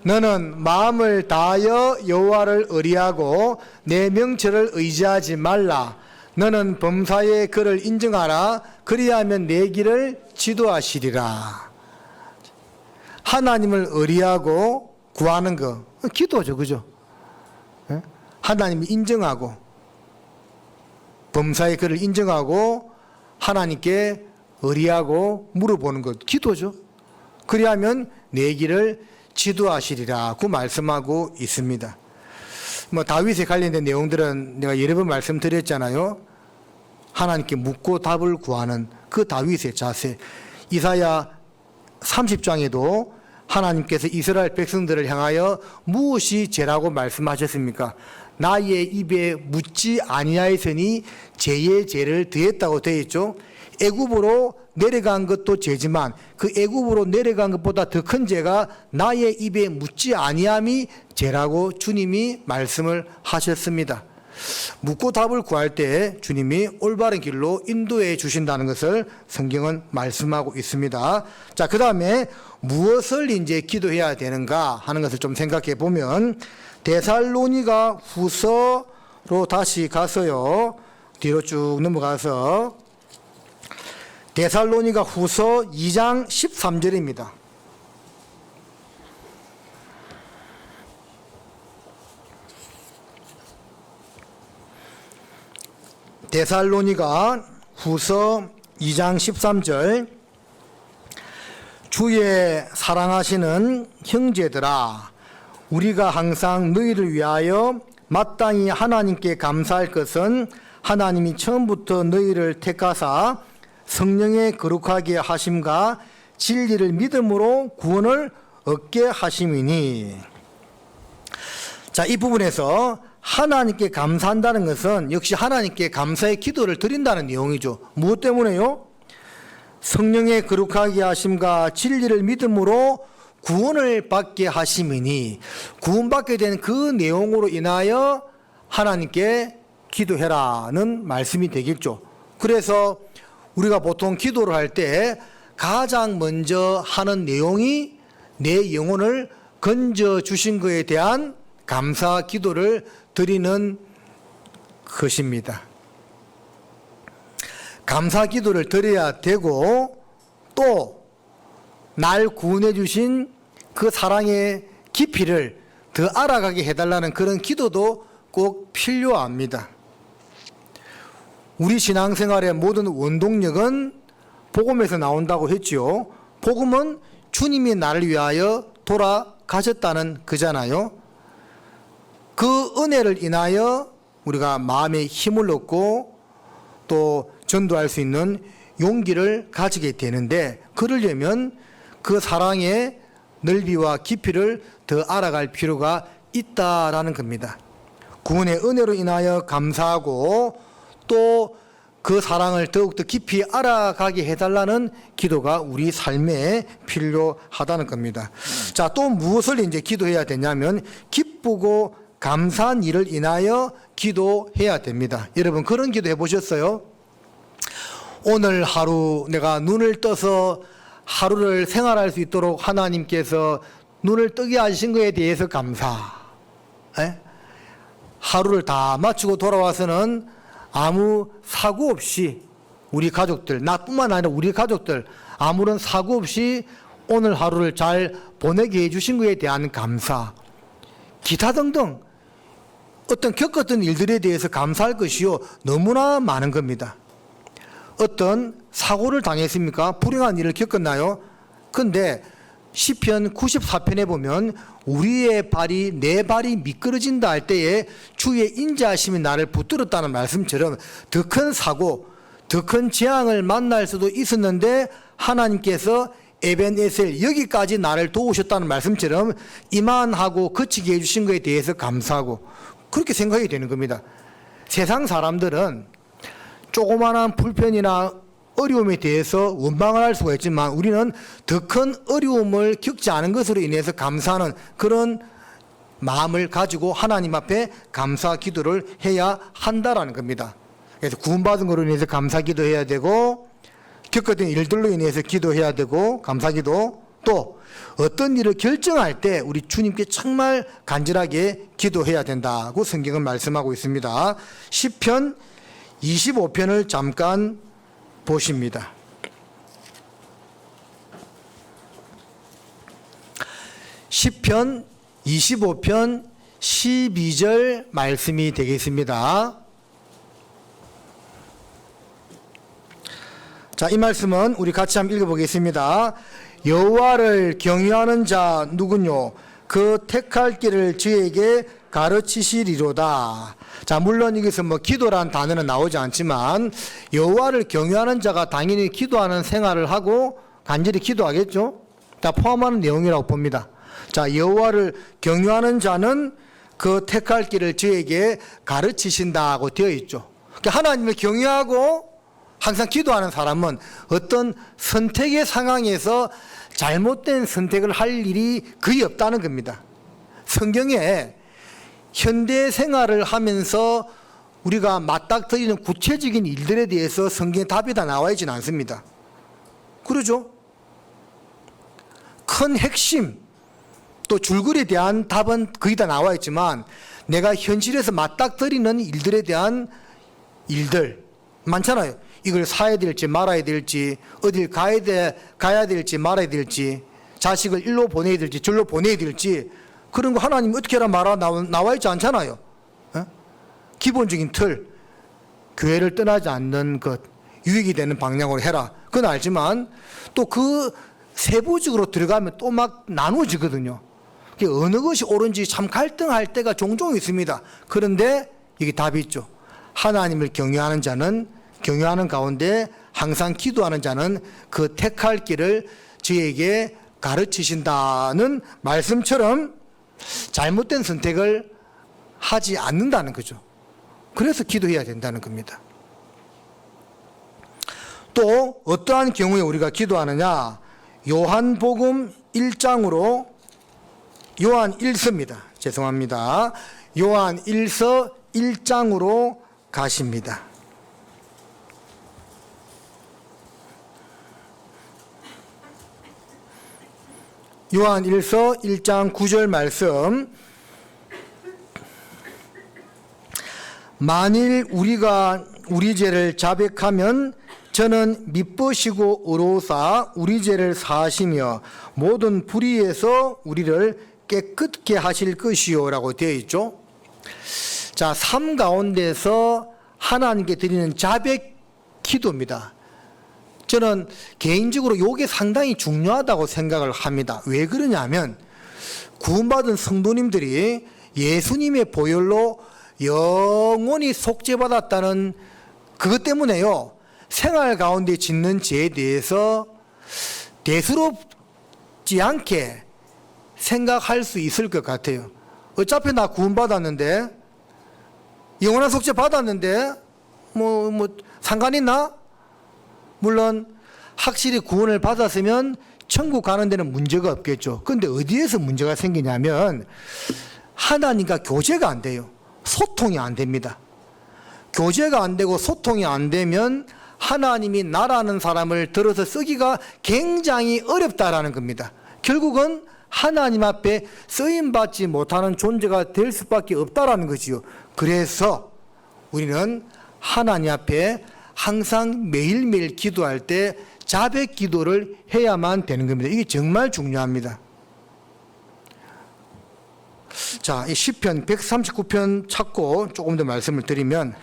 너는 마음을 다하여 여호와를 의리하고 내 명철을 의지하지 말라. 너는 범사의 그를 인정하라. 그리하면 내 길을 지도하시리라. 하나님을 의리하고 구하는 거 기도죠, 그죠? 하나님을 인정하고 범사의 그를 인정하고 하나님께 의리하고 물어보는 것 기도죠. 그리하면 내 길을 지도하시리라 그 말씀하고 있습니다. 뭐 다윗에 관련된 내용들은 내가 여러 번 말씀드렸잖아요. 하나님께 묻고 답을 구하는 그 다윗의 자세. 이사야 30장에도 하나님께서 이스라엘 백성들을 향하여 무엇이 죄라고 말씀하셨습니까? 나의 입에 묻지 아니하였으니 죄에 죄를 더했다고 되어 있죠. 애굽으로 내려간 것도 죄지만 그 애굽으로 내려간 것보다 더 큰 죄가 나의 입에 묻지 아니함이 죄라고 주님이 말씀을 하셨습니다. 묻고 답을 구할 때 주님이 올바른 길로 인도해 주신다는 것을 성경은 말씀하고 있습니다. 자, 그 다음에 무엇을 이제 기도해야 되는가 하는 것을 좀 생각해 보면 데살로니가 후서로 다시 가서요. 뒤로 쭉 넘어가서 데살로니가 후서 2장 13절입니다. 데살로니가 후서 2장 13절 주의 사랑하시는 형제들아 우리가 항상 너희를 위하여 마땅히 하나님께 감사할 것은 하나님이 처음부터 너희를 택하사 성령의 거룩하게 하심과 진리를 믿음으로 구원을 얻게 하심이니. 자, 이 부분에서 하나님께 감사한다는 것은 역시 하나님께 감사의 기도를 드린다는 내용이죠. 무엇 때문에요? 성령의 거룩하게 하심과 진리를 믿음으로 구원을 받게 하심이니, 구원받게 된 그 내용으로 인하여 하나님께 기도해라는 말씀이 되겠죠. 그래서 우리가 보통 기도를 할 때 가장 먼저 하는 내용이 내 영혼을 건져 주신 것에 대한 감사 기도를 드리는 것입니다. 감사 기도를 드려야 되고 또 날 구원해 주신 그 사랑의 깊이를 더 알아가게 해달라는 그런 기도도 꼭 필요합니다. 우리 신앙생활의 모든 원동력은 복음에서 나온다고 했지요. 복음은 주님이 나를 위하여 돌아가셨다는 거잖아요. 그 은혜를 인하여 우리가 마음에 힘을 얻고 또 전도할 수 있는 용기를 가지게 되는데, 그러려면 그 사랑의 넓이와 깊이를 더 알아갈 필요가 있다라는 겁니다. 구원의 은혜로 인하여 감사하고 또 그 사랑을 더욱더 깊이 알아가게 해달라는 기도가 우리 삶에 필요하다는 겁니다. 자, 또 무엇을 이제 기도해야 되냐면 기쁘고 감사한 일을 인하여 기도해야 됩니다. 여러분 그런 기도 해보셨어요? 오늘 하루 내가 눈을 떠서 하루를 생활할 수 있도록 하나님께서 눈을 뜨게 하신 것에 대해서 감사. 하루를 다 마치고 돌아와서는 아무 사고 없이 우리 가족들, 나뿐만 아니라 우리 가족들 아무런 사고 없이 오늘 하루를 잘 보내게 해주신 것에 대한 감사, 기타 등등 어떤 겪었던 일들에 대해서 감사할 것이요 너무나 많은 겁니다. 어떤 사고를 당했습니까? 불행한 일을 겪었나요? 근데 시편 94편에 보면 우리의 발이 내 발이 미끄러진다 할 때에 주의 인자하심이 나를 붙들었다는 말씀처럼 더 큰 사고, 더 큰 재앙을 만날 수도 있었는데 하나님께서 에벤에셀 여기까지 나를 도우셨다는 말씀처럼 이만하고 거치게 해주신 것에 대해서 감사하고 그렇게 생각이 되는 겁니다. 세상 사람들은 조그마한 불편이나 어려움에 대해서 원망을 할 수가 있지만 우리는 더 큰 어려움을 겪지 않은 것으로 인해서 감사하는 그런 마음을 가지고 하나님 앞에 감사 기도를 해야 한다라는 겁니다. 그래서 구원받은 것으로 인해서 감사 기도해야 되고 겪었던 일들로 인해서 기도해야 되고 감사 기도, 또 어떤 일을 결정할 때 우리 주님께 정말 간절하게 기도해야 된다고 성경은 말씀하고 있습니다. 시편 25편을 잠깐 보십니다. 시편 25편 12절 말씀이 되겠습니다. 자, 이 말씀은 우리 같이 한번 읽어보겠습니다. 여호와를 경외하는 자 누구뇨? 그 택할 길을 저에게 가르치시리로다. 자, 물론 여기서 기도란 단어는 나오지 않지만 여호와를 경외하는 자가 당연히 기도하는 생활을 하고 간절히 기도하겠죠. 다 포함하는 내용이라고 봅니다. 자, 여호와를 경외하는 자는 그 택할 길을 저에게 가르치신다고 되어 있죠. 그러니까 하나님을 경외하고 항상 기도하는 사람은 어떤 선택의 상황에서 잘못된 선택을 할 일이 거의 없다는 겁니다. 성경에 현대 생활을 하면서 우리가 맞닥뜨리는 구체적인 일들에 대해서 성경에 답이 다 나와 있지는 않습니다. 그러죠? 큰 핵심, 또 줄거리에 대한 답은 거의 다 나와 있지만 내가 현실에서 맞닥뜨리는 일들에 대한 일들 많잖아요. 이걸 사야 될지 말아야 될지, 어딜 가야 될지 말아야 될지, 자식을 일로 보내야 될지 절로 보내야 될지, 그런 거 하나님 어떻게 하라 말아 나와 있지 않잖아요. 기본적인 틀, 교회를 떠나지 않는 것, 유익이 되는 방향으로 해라. 그건 알지만 또 그 세부적으로 들어가면 또 막 나누어지거든요. 어느 것이 옳은지 참 갈등할 때가 종종 있습니다. 그런데 이게 답이 있죠. 하나님을 경외하는 자는, 경외하는 가운데 항상 기도하는 자는 그 택할 길을 저에게 가르치신다는 말씀처럼 잘못된 선택을 하지 않는다는 거죠. 그래서 기도해야 된다는 겁니다. 또 어떠한 경우에 우리가 기도하느냐? 요한복음 1장으로, 요한 1서입니다. 죄송합니다. 요한 1서 1장으로 가십니다. 요한 1서 1장 9절 말씀. 만일 우리가 우리 죄를 자백하면 저는 미쁘시고 의로우사 우리 죄를 사하시며 모든 불의에서 우리를 깨끗게 하실 것이요 라고 되어 있죠. 자, 삶 가운데서 하나님께 드리는 자백 기도입니다. 저는 개인적으로 이게 상당히 중요하다고 생각을 합니다. 왜 그러냐면 구원받은 성도님들이 예수님의 보혈로 영원히 속죄받았다는 그것 때문에요. 생활 가운데 짓는 죄에 대해서 대수롭지 않게 생각할 수 있을 것 같아요. 어차피 나 구원받았는데, 영원한 속죄 받았는데 뭐 상관 있나? 물론 확실히 구원을 받았으면 천국 가는 데는 문제가 없겠죠. 그런데 어디에서 문제가 생기냐면 하나님과 교제가 안 돼요. 소통이 안 됩니다. 교제가 안 되고 소통이 안 되면 하나님이 나라는 사람을 들어서 쓰기가 굉장히 어렵다라는 겁니다. 결국은 하나님 앞에 쓰임받지 못하는 존재가 될 수밖에 없다라는 거지요. 그래서 우리는 하나님 앞에 항상 매일매일 기도할 때 자백 기도를 해야만 되는 겁니다. 이게 정말 중요합니다. 자, 이 시편 139편 찾고 조금 더 말씀을 드리면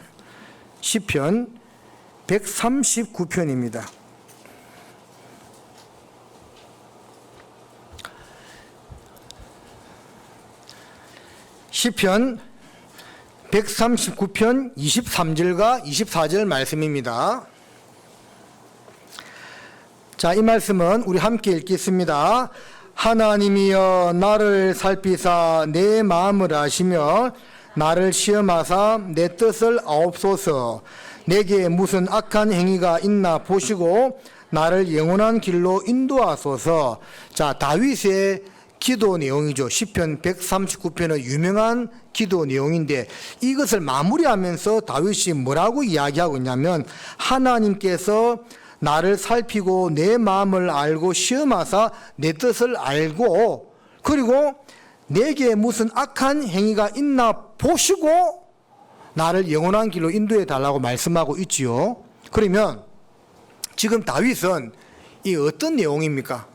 시편 139편입니다. 시편 139편 23절과 24절 말씀입니다. 자, 이 말씀은 우리 함께 읽겠습니다. 하나님이여 나를 살피사 내 마음을 아시며 나를 시험하사 내 뜻을 아옵소서. 내게 무슨 악한 행위가 있나 보시고 나를 영원한 길로 인도하소서. 자, 다윗의 기도 내용이죠. 시편 139편의 유명한 기도 내용인데 이것을 마무리하면서 다윗이 뭐라고 이야기하고 있냐면 하나님께서 나를 살피고 내 마음을 알고 시험하사 내 뜻을 알고 그리고 내게 무슨 악한 행위가 있나 보시고 나를 영원한 길로 인도해 달라고 말씀하고 있지요. 그러면 지금 다윗은 이 어떤 내용입니까?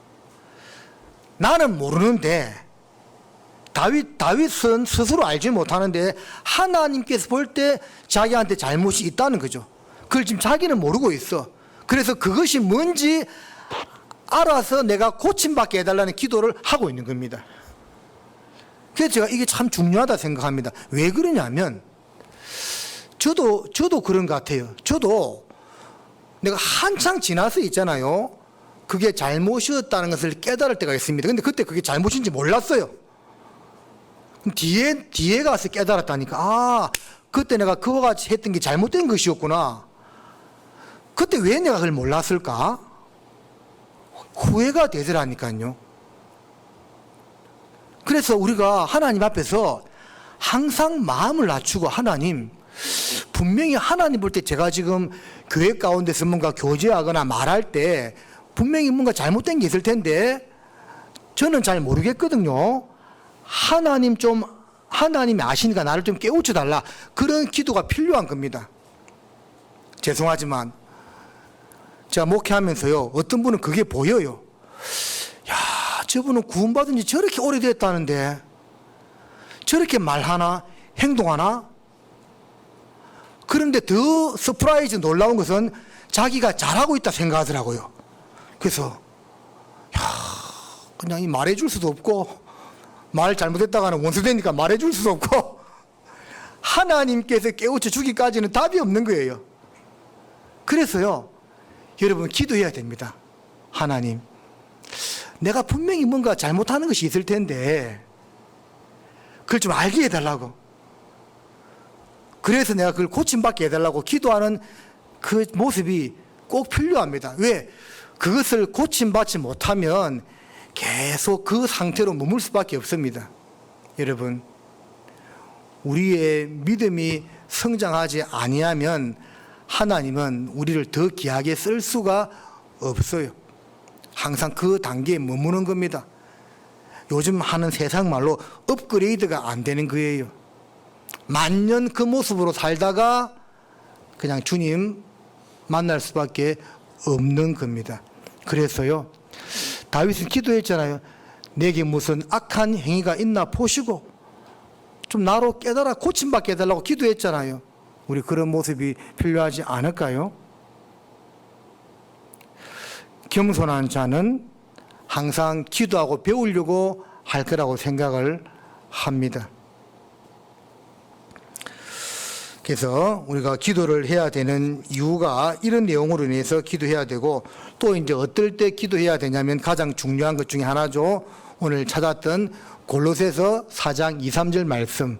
나는 모르는데 다윗은 스스로 알지 못하는데 하나님께서 볼 때 자기한테 잘못이 있다는 거죠. 그걸 지금 자기는 모르고 있어. 그래서 그것이 뭔지 알아서 내가 고침받게 해달라는 기도를 하고 있는 겁니다. 그래서 제가 이게 참 중요하다 생각합니다. 왜 그러냐면 저도 그런 것 같아요. 저도 내가 한창 지나서 있잖아요. 그게 잘못이었다는 것을 깨달을 때가 있습니다. 근데 그때 그게 잘못인지 몰랐어요. 뒤에 가서 깨달았다니까. 아, 그때 내가 그와 같이 했던 게 잘못된 것이었구나. 그때 왜 내가 그걸 몰랐을까? 후회가 되더라니까요. 그래서 우리가 하나님 앞에서 항상 마음을 낮추고, 하나님, 분명히 하나님 볼 때 제가 지금 교회 가운데서 뭔가 교제하거나 말할 때 분명히 뭔가 잘못된 게 있을 텐데 저는 잘 모르겠거든요. 하나님이 아시니까 나를 좀 깨우쳐 달라. 그런 기도가 필요한 겁니다. 죄송하지만 제가 목회하면서요, 어떤 분은 그게 보여요. 야, 저분은 구원받은 지 저렇게 오래됐다는데 저렇게 말하나 행동하나? 그런데 더 서프라이즈 놀라운 것은 자기가 잘하고 있다 생각하더라고요. 그래서 그냥 이 말해줄 수도 없고, 말 잘못했다가는 원수되니까 말해줄 수도 없고, 하나님께서 깨우쳐 주기까지는 답이 없는 거예요. 그래서요, 여러분 기도해야 됩니다. 하나님, 내가 분명히 뭔가 잘못하는 것이 있을 텐데 그걸 좀 알게 해달라고. 그래서 내가 그걸 고침받게 해달라고 기도하는 그 모습이 꼭 필요합니다. 왜? 그것을 고침받지 못하면 계속 그 상태로 머물 수밖에 없습니다. 여러분, 우리의 믿음이 성장하지 아니하면 하나님은 우리를 더 귀하게 쓸 수가 없어요. 항상 그 단계에 머무는 겁니다. 요즘 하는 세상 말로 업그레이드가 안 되는 거예요. 만년 그 모습으로 살다가 그냥 주님 만날 수밖에 없는 겁니다. 그래서요, 다윗은 기도했잖아요. 내게 무슨 악한 행위가 있나 보시고 좀 나로 깨달아 고침받게 해달라고 기도했잖아요. 우리 그런 모습이 필요하지 않을까요? 겸손한 자는 항상 기도하고 배우려고 할 거라고 생각을 합니다. 그래서 우리가 기도를 해야 되는 이유가 이런 내용으로 인해서 기도해야 되고, 또 이제 어떨 때 기도해야 되냐면 가장 중요한 것 중에 하나죠. 오늘 찾았던 골로새서 4장 2, 3절 말씀.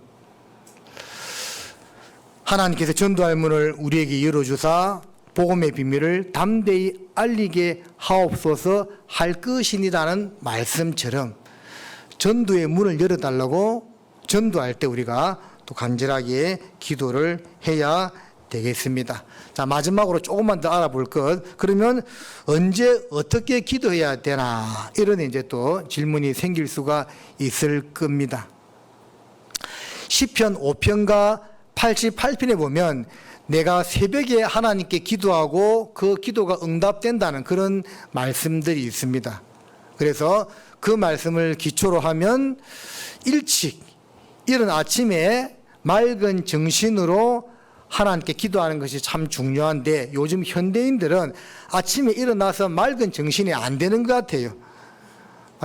하나님께서 전도할 문을 우리에게 열어주사 복음의 비밀을 담대히 알리게 하옵소서 할 것이니라는 말씀처럼 전도의 문을 열어달라고 전도할 때 우리가 또 간절하게 기도를 해야 되겠습니다. 자, 마지막으로 조금만 더 알아볼 것. 그러면 언제 어떻게 기도해야 되나? 이런 이제 또 질문이 생길 수가 있을 겁니다. 시편 5편과 88편에 보면 내가 새벽에 하나님께 기도하고 그 기도가 응답된다는 그런 말씀들이 있습니다. 그래서 그 말씀을 기초로 하면 일찍 이른 아침에 맑은 정신으로 하나님께 기도하는 것이 참 중요한데, 요즘 현대인들은 아침에 일어나서 맑은 정신이 안 되는 것 같아요.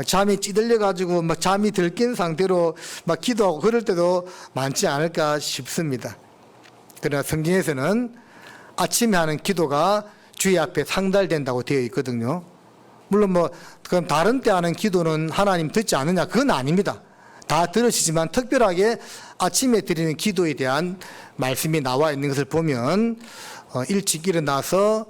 잠이 찌들려가지고 막 잠이 들깬 상태로 막 기도하고 그럴 때도 많지 않을까 싶습니다. 그러나 성경에서는 아침에 하는 기도가 주의 앞에 상달된다고 되어 있거든요. 물론 그럼 다른 때 하는 기도는 하나님 듣지 않느냐? 그건 아닙니다. 다 들으시지만 특별하게 아침에 드리는 기도에 대한 말씀이 나와 있는 것을 보면 일찍 일어나서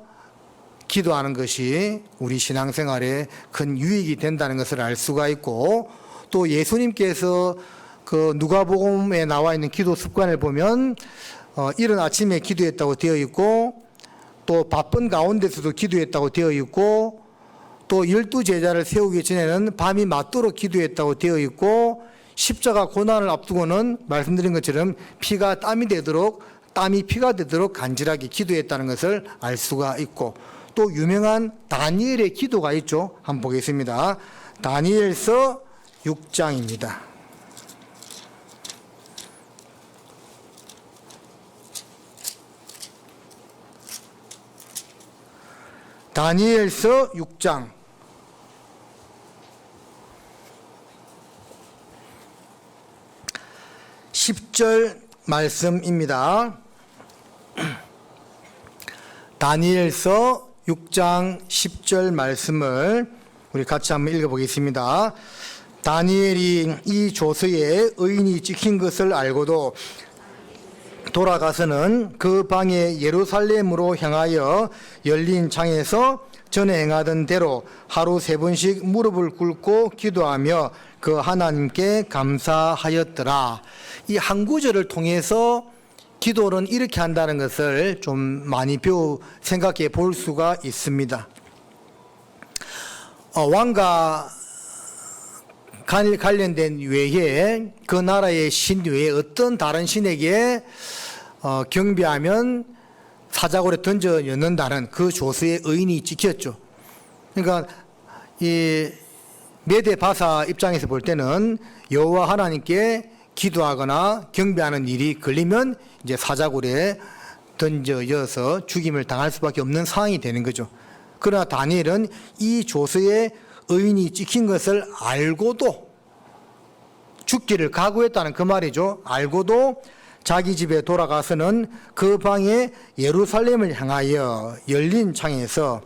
기도하는 것이 우리 신앙생활에 큰 유익이 된다는 것을 알 수가 있고, 또 예수님께서 그 누가복음에 나와 있는 기도 습관을 보면 이른 아침에 기도했다고 되어 있고, 또 바쁜 가운데서도 기도했다고 되어 있고, 또 12제자를 세우기 전에는 밤이 맞도록 기도했다고 되어 있고, 십자가 고난을 앞두고는 말씀드린 것처럼 피가 땀이 되도록, 땀이 피가 되도록 간절하게 기도했다는 것을 알 수가 있고, 또 유명한 다니엘의 기도가 있죠. 한번 보겠습니다. 다니엘서 6장입니다. 다니엘서 6장 10절 말씀입니다. 다니엘서 6장 10절 말씀을 우리 같이 한번 읽어보겠습니다. 다니엘이 이 조서에 의인이 찍힌 것을 알고도 돌아가서는 그 방에 예루살렘으로 향하여 열린 창에서 전에 행하던 대로 하루 3번씩 무릎을 꿇고 기도하며 그 하나님께 감사하였더라. 이 한 구절을 통해서 기도는 이렇게 한다는 것을 좀 많이 생각해 볼 수가 있습니다. 왕과 관련된 외에 그 나라의 신 외에 어떤 다른 신에게 경배하면 사자굴에 던져 넣는다는 그 조서의 의인이 찍혔죠. 그러니까 이 메대 바사 입장에서 볼 때는 여호와 하나님께 기도하거나 경배하는 일이 걸리면 이제 사자굴에 던져져서 죽임을 당할 수밖에 없는 상황이 되는 거죠. 그러나 다니엘은 이 조서에 의인이 찍힌 것을 알고도 죽기를 각오했다는 그 말이죠. 알고도 자기 집에 돌아가서는 그 방에 예루살렘을 향하여 열린 창에서,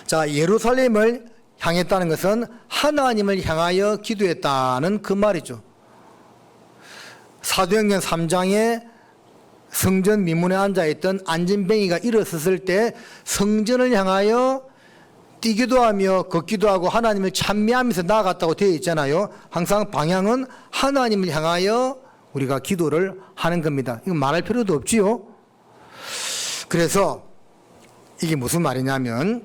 자, 예루살렘을 향했다는 것은 하나님을 향하여 기도했다는 그 말이죠. 사도행전 3장에 성전 미문에 앉아있던 안진뱅이가 일어섰을 때 성전을 향하여 뛰기도 하며 걷기도 하고 하나님을 찬미하면서 나아갔다고 되어 있잖아요. 항상 방향은 하나님을 향하여 우리가 기도를 하는 겁니다. 이거 말할 필요도 없지요. 그래서 이게 무슨 말이냐면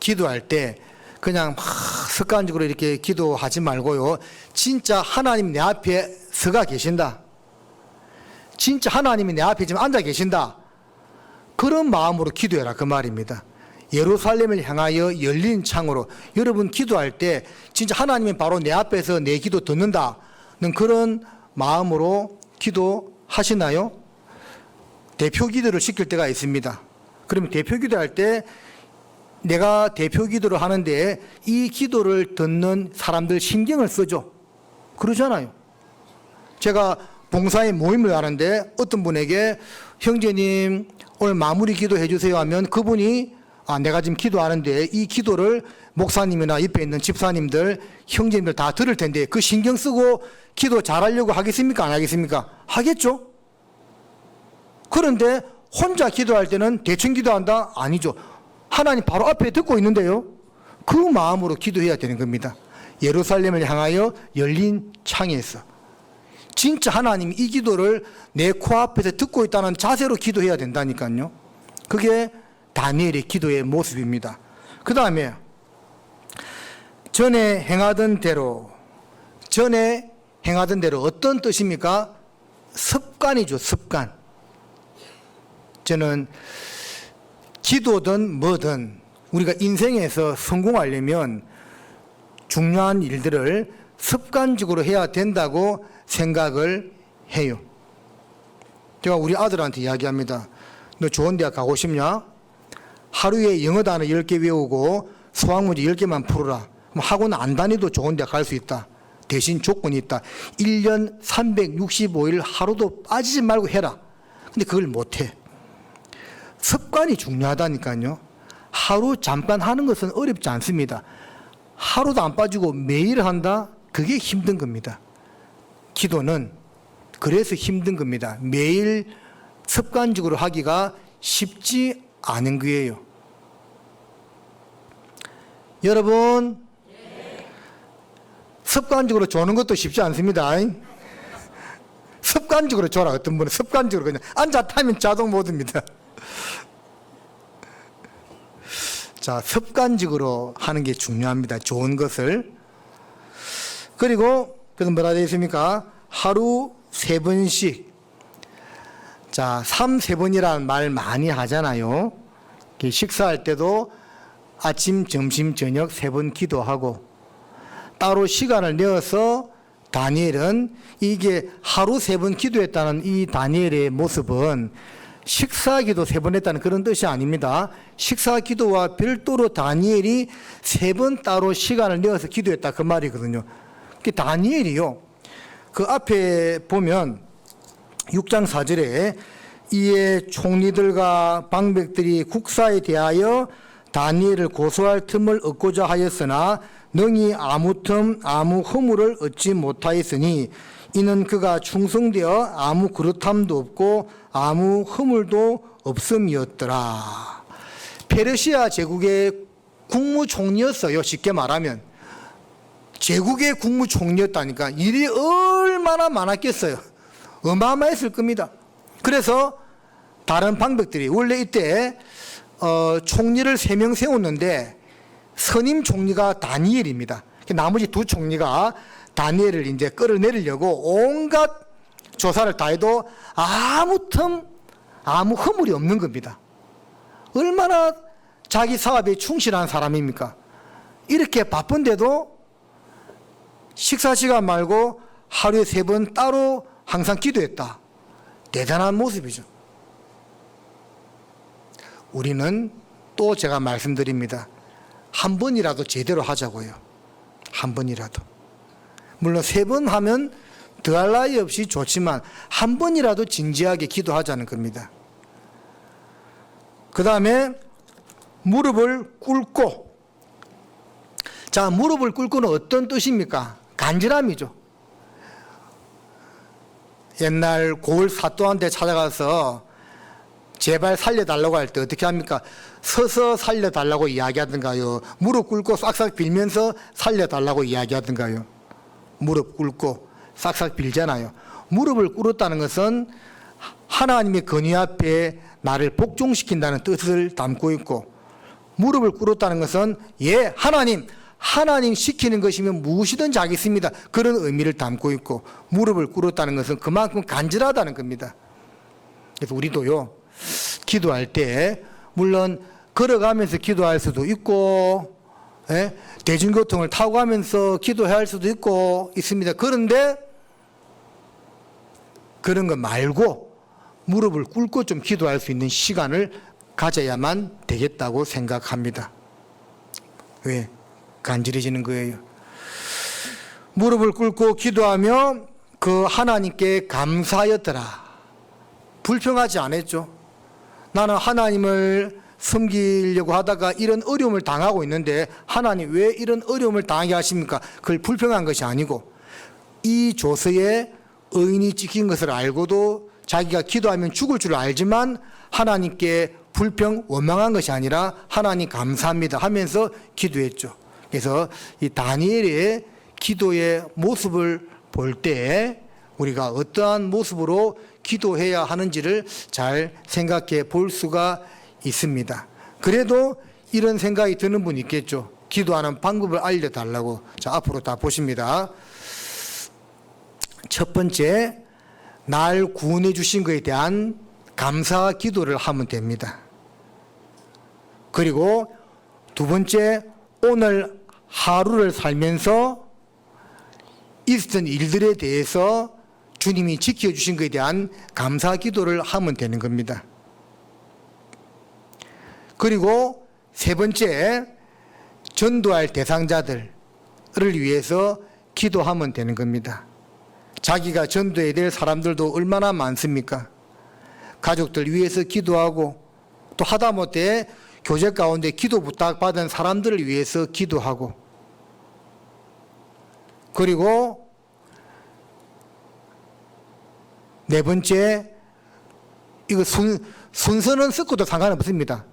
기도할 때 그냥 막 습관적으로 이렇게 기도하지 말고요. 진짜 하나님 내 앞에 서가 계신다. 진짜 하나님이 내 앞에 지금 앉아 계신다. 그런 마음으로 기도해라 그 말입니다. 예루살렘을 향하여 열린 창으로 여러분 기도할 때 진짜 하나님이 바로 내 앞에서 내 기도 듣는다는 그런 마음으로 기도하시나요? 대표 기도를 시킬 때가 있습니다. 그러면 대표 기도할 때 내가 대표 기도를 하는데 이 기도를 듣는 사람들 신경을 쓰죠. 그러잖아요. 제가 봉사의 모임을 하는데 어떤 분에게 형제님 오늘 마무리 기도해 주세요 하면 그분이 내가 지금 기도하는데 이 기도를 목사님이나 옆에 있는 집사님들 형제님들 다 들을 텐데 그 신경 쓰고 기도 잘하려고 하겠습니까? 안 하겠습니까? 하겠죠. 그런데 혼자 기도할 때는 대충 기도한다? 아니죠. 하나님 바로 앞에 듣고 있는데요. 그 마음으로 기도해야 되는 겁니다. 예루살렘을 향하여 열린 창에서 진짜 하나님이 이 기도를 내 코앞에서 듣고 있다는 자세로 기도해야 된다니까요. 그게 다니엘의 기도의 모습입니다. 그 다음에 전에 행하던 대로 어떤 뜻입니까? 습관이죠. 습관. 저는 기도든 뭐든 우리가 인생에서 성공하려면 중요한 일들을 습관적으로 해야 된다고 생각을 해요. 제가 우리 아들한테 이야기합니다. 너 좋은 대학 가고 싶냐? 하루에 영어 단어 10개 외우고 수학문제 10개만 풀어라. 그럼 학원 안 다니도 좋은 대학 갈 수 있다. 대신 조건이 있다. 1년 365일 하루도 빠지지 말고 해라. 근데 그걸 못해. 습관이 중요하다니까요. 하루 잠깐 하는 것은 어렵지 않습니다. 하루도 안 빠지고 매일 한다? 그게 힘든 겁니다. 기도는 그래서 힘든 겁니다. 매일 습관적으로 하기가 쉽지 않은 거예요. 여러분, 습관적으로 조는 것도 쉽지 않습니다. 습관적으로 조라. 어떤 분은 습관적으로 그냥 앉아 타면 자동 모드입니다. 자, 습관적으로 하는 게 중요합니다. 좋은 것을. 그리고 그래서 뭐라 되어 있습니까? 하루 3번씩. 자, 3세번이라는 말 많이 하잖아요. 식사할 때도 아침, 점심, 저녁 3번 기도하고 따로 시간을 내어서 다니엘은 이게 하루 3번 기도했다는 이 다니엘의 모습은 식사기도 3번 했다는 그런 뜻이 아닙니다. 식사기도와 별도로 다니엘이 3번 따로 시간을 내어서 기도했다 그 말이거든요. 다니엘이요. 그 앞에 보면 6장 4절에 이에 총리들과 방백들이 국사에 대하여 다니엘을 고소할 틈을 얻고자 하였으나 능히 아무 틈 아무 허물을 얻지 못하였으니 이는 그가 충성되어 아무 그릇함도 없고 아무 허물도 없음이었더라. 페르시아 제국의 국무총리였어요. 쉽게 말하면 제국의 국무총리였다니까. 일이 얼마나 많았겠어요. 어마어마했을 겁니다. 그래서 다른 방백들이 원래 이때 총리를 3명 세웠는데 선임 총리가 다니엘입니다. 나머지 2 총리가 다니엘을 이제 끌어내리려고 온갖 조사를 다 해도 아무 틈 아무 허물이 없는 겁니다. 얼마나 자기 사업에 충실한 사람입니까? 이렇게 바쁜데도 식사 시간 말고 하루에 3번 따로 항상 기도했다. 대단한 모습이죠. 우리는 또 제가 말씀드립니다. 한 번이라도 제대로 하자고요. 한 번이라도. 물론 3번 하면 더할 나위 없이 좋지만 한 번이라도 진지하게 기도하자는 겁니다. 그 다음에 무릎을 꿇고. 자, 무릎을 꿇고는 어떤 뜻입니까? 간절함이죠. 옛날 고을 사또한테 찾아가서 제발 살려달라고 할 때 어떻게 합니까? 서서 살려달라고 이야기하던가요? 무릎 꿇고 싹싹 빌면서 살려달라고 이야기하던가요? 무릎 꿇고 싹싹 빌잖아요. 무릎을 꿇었다는 것은 하나님의 권위 앞에 나를 복종시킨다는 뜻을 담고 있고, 무릎을 꿇었다는 것은 예, 하나님 시키는 것이면 무엇이든지 하겠습니다. 그런 의미를 담고 있고, 무릎을 꿇었다는 것은 그만큼 간절하다는 겁니다. 그래서 우리도요, 기도할 때 물론 걸어가면서 기도할 수도 있고, 대중교통을 타고 가면서 기도해야 할 수도 있고 있습니다. 그런데 그런 거 말고 무릎을 꿇고 좀 기도할 수 있는 시간을 가져야만 되겠다고 생각합니다. 왜? 간절해지는 거예요. 무릎을 꿇고 기도하며 그 하나님께 감사하였더라. 불평하지 않았죠. 나는 하나님을 섬기려고 하다가 이런 어려움을 당하고 있는데 하나님 왜 이런 어려움을 당하게 하십니까? 그걸 불평한 것이 아니고, 이 조서에 의인이 찍힌 것을 알고도 자기가 기도하면 죽을 줄 알지만 하나님께 불평 원망한 것이 아니라 하나님 감사합니다 하면서 기도했죠. 그래서 이 다니엘의 기도의 모습을 볼 때 우리가 어떠한 모습으로 기도해야 하는지를 잘 생각해 볼 수가 있습니다. 그래도 이런 생각이 드는 분이 있겠죠. 기도하는 방법을 알려달라고. 자, 앞으로 다 보십니다. 첫 번째, 날 구원해 주신 것에 대한 감사 기도를 하면 됩니다. 그리고 두 번째, 오늘 하루를 살면서 있었던 일들에 대해서 주님이 지켜주신 것에 대한 감사 기도를 하면 되는 겁니다. 그리고 세 번째, 전도할 대상자들을 위해서 기도하면 되는 겁니다. 자기가 전도해야 될 사람들도 얼마나 많습니까? 가족들 위해서 기도하고, 또 하다못해 교제 가운데 기도 부탁받은 사람들을 위해서 기도하고, 그리고 네 번째, 이거 순서는 섞어도 상관없습니다.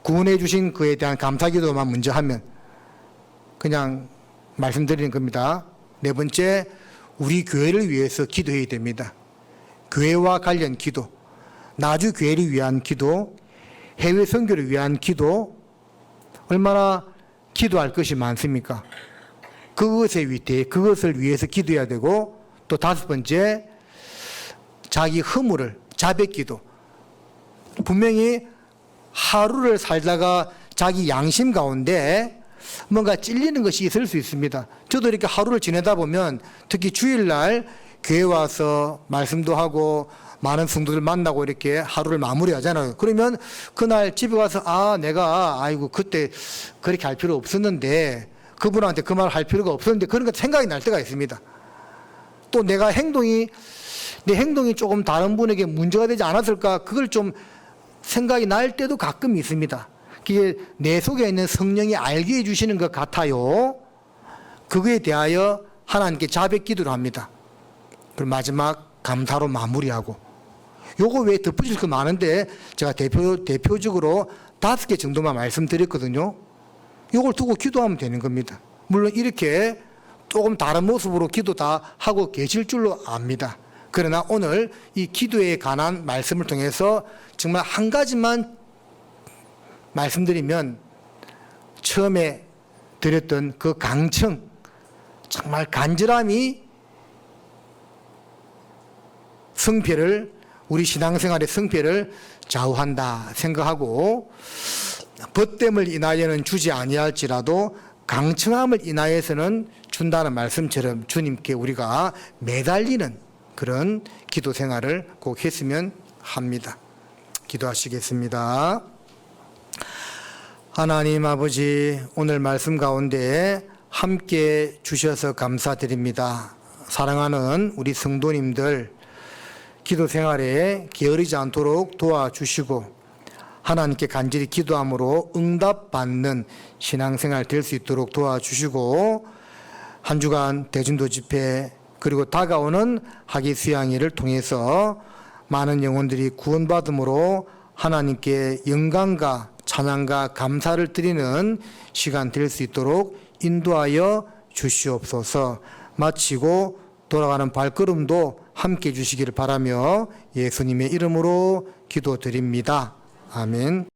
구원해 주신 그에 대한 감사 기도만 먼저 하면 그냥 말씀드리는 겁니다. 네 번째, 우리 교회를 위해서 기도해야 됩니다. 교회와 관련 기도, 나주 교회를 위한 기도, 해외 선교를 위한 기도, 얼마나 기도할 것이 많습니까? 그것을 위해서 기도해야 되고, 또 다섯 번째, 자기 허물을 자백 기도. 분명히 하루를 살다가 자기 양심 가운데 뭔가 찔리는 것이 있을 수 있습니다. 저도 이렇게 하루를 지내다 보면, 특히 주일날 교회 와서 말씀도 하고 많은 성도들 만나고 이렇게 하루를 마무리하잖아요. 그러면 그날 집에 와서 내가 그때 그렇게 할 필요 없었는데, 그분한테 그 말 할 필요가 없었는데, 그런 거 생각이 날 때가 있습니다. 또 내 행동이 조금 다른 분에게 문제가 되지 않았을까, 그걸 좀 생각이 날 때도 가끔 있습니다. 그게 내 속에 있는 성령이 알게 해주시는 것 같아요. 그거에 대하여 하나님께 자백 기도를 합니다. 그리고 마지막 감사로 마무리하고. 요거 외에 덧붙일 거 많은데 제가 대표적으로 5개 정도만 말씀드렸거든요. 요걸 두고 기도하면 되는 겁니다. 물론 이렇게 조금 다른 모습으로 기도 다 하고 계실 줄로 압니다. 그러나 오늘 이 기도에 관한 말씀을 통해서 정말 한 가지만 말씀드리면, 처음에 드렸던 그 강청, 정말 간절함이 성패를, 우리 신앙생활의 성패를 좌우한다 생각하고, 벗됨을 인하여는 주지 아니할지라도 강청함을 인하여서는 준다는 말씀처럼 주님께 우리가 매달리는 그런 기도 생활을 꼭 했으면 합니다. 기도하시겠습니다. 하나님 아버지, 오늘 말씀 가운데 함께 주셔서 감사드립니다. 사랑하는 우리 성도님들, 기도 생활에 게으르지 않도록 도와주시고 하나님께 간절히 기도함으로 응답받는 신앙생활 될 수 있도록 도와주시고, 한 주간 대중도 집회 그리고 다가오는 학위 수양회를 통해서 많은 영혼들이 구원받음으로 하나님께 영광과 찬양과 감사를 드리는 시간 될 수 있도록 인도하여 주시옵소서. 마치고 돌아가는 발걸음도 함께 해주시기를 바라며 예수님의 이름으로 기도드립니다. 아멘.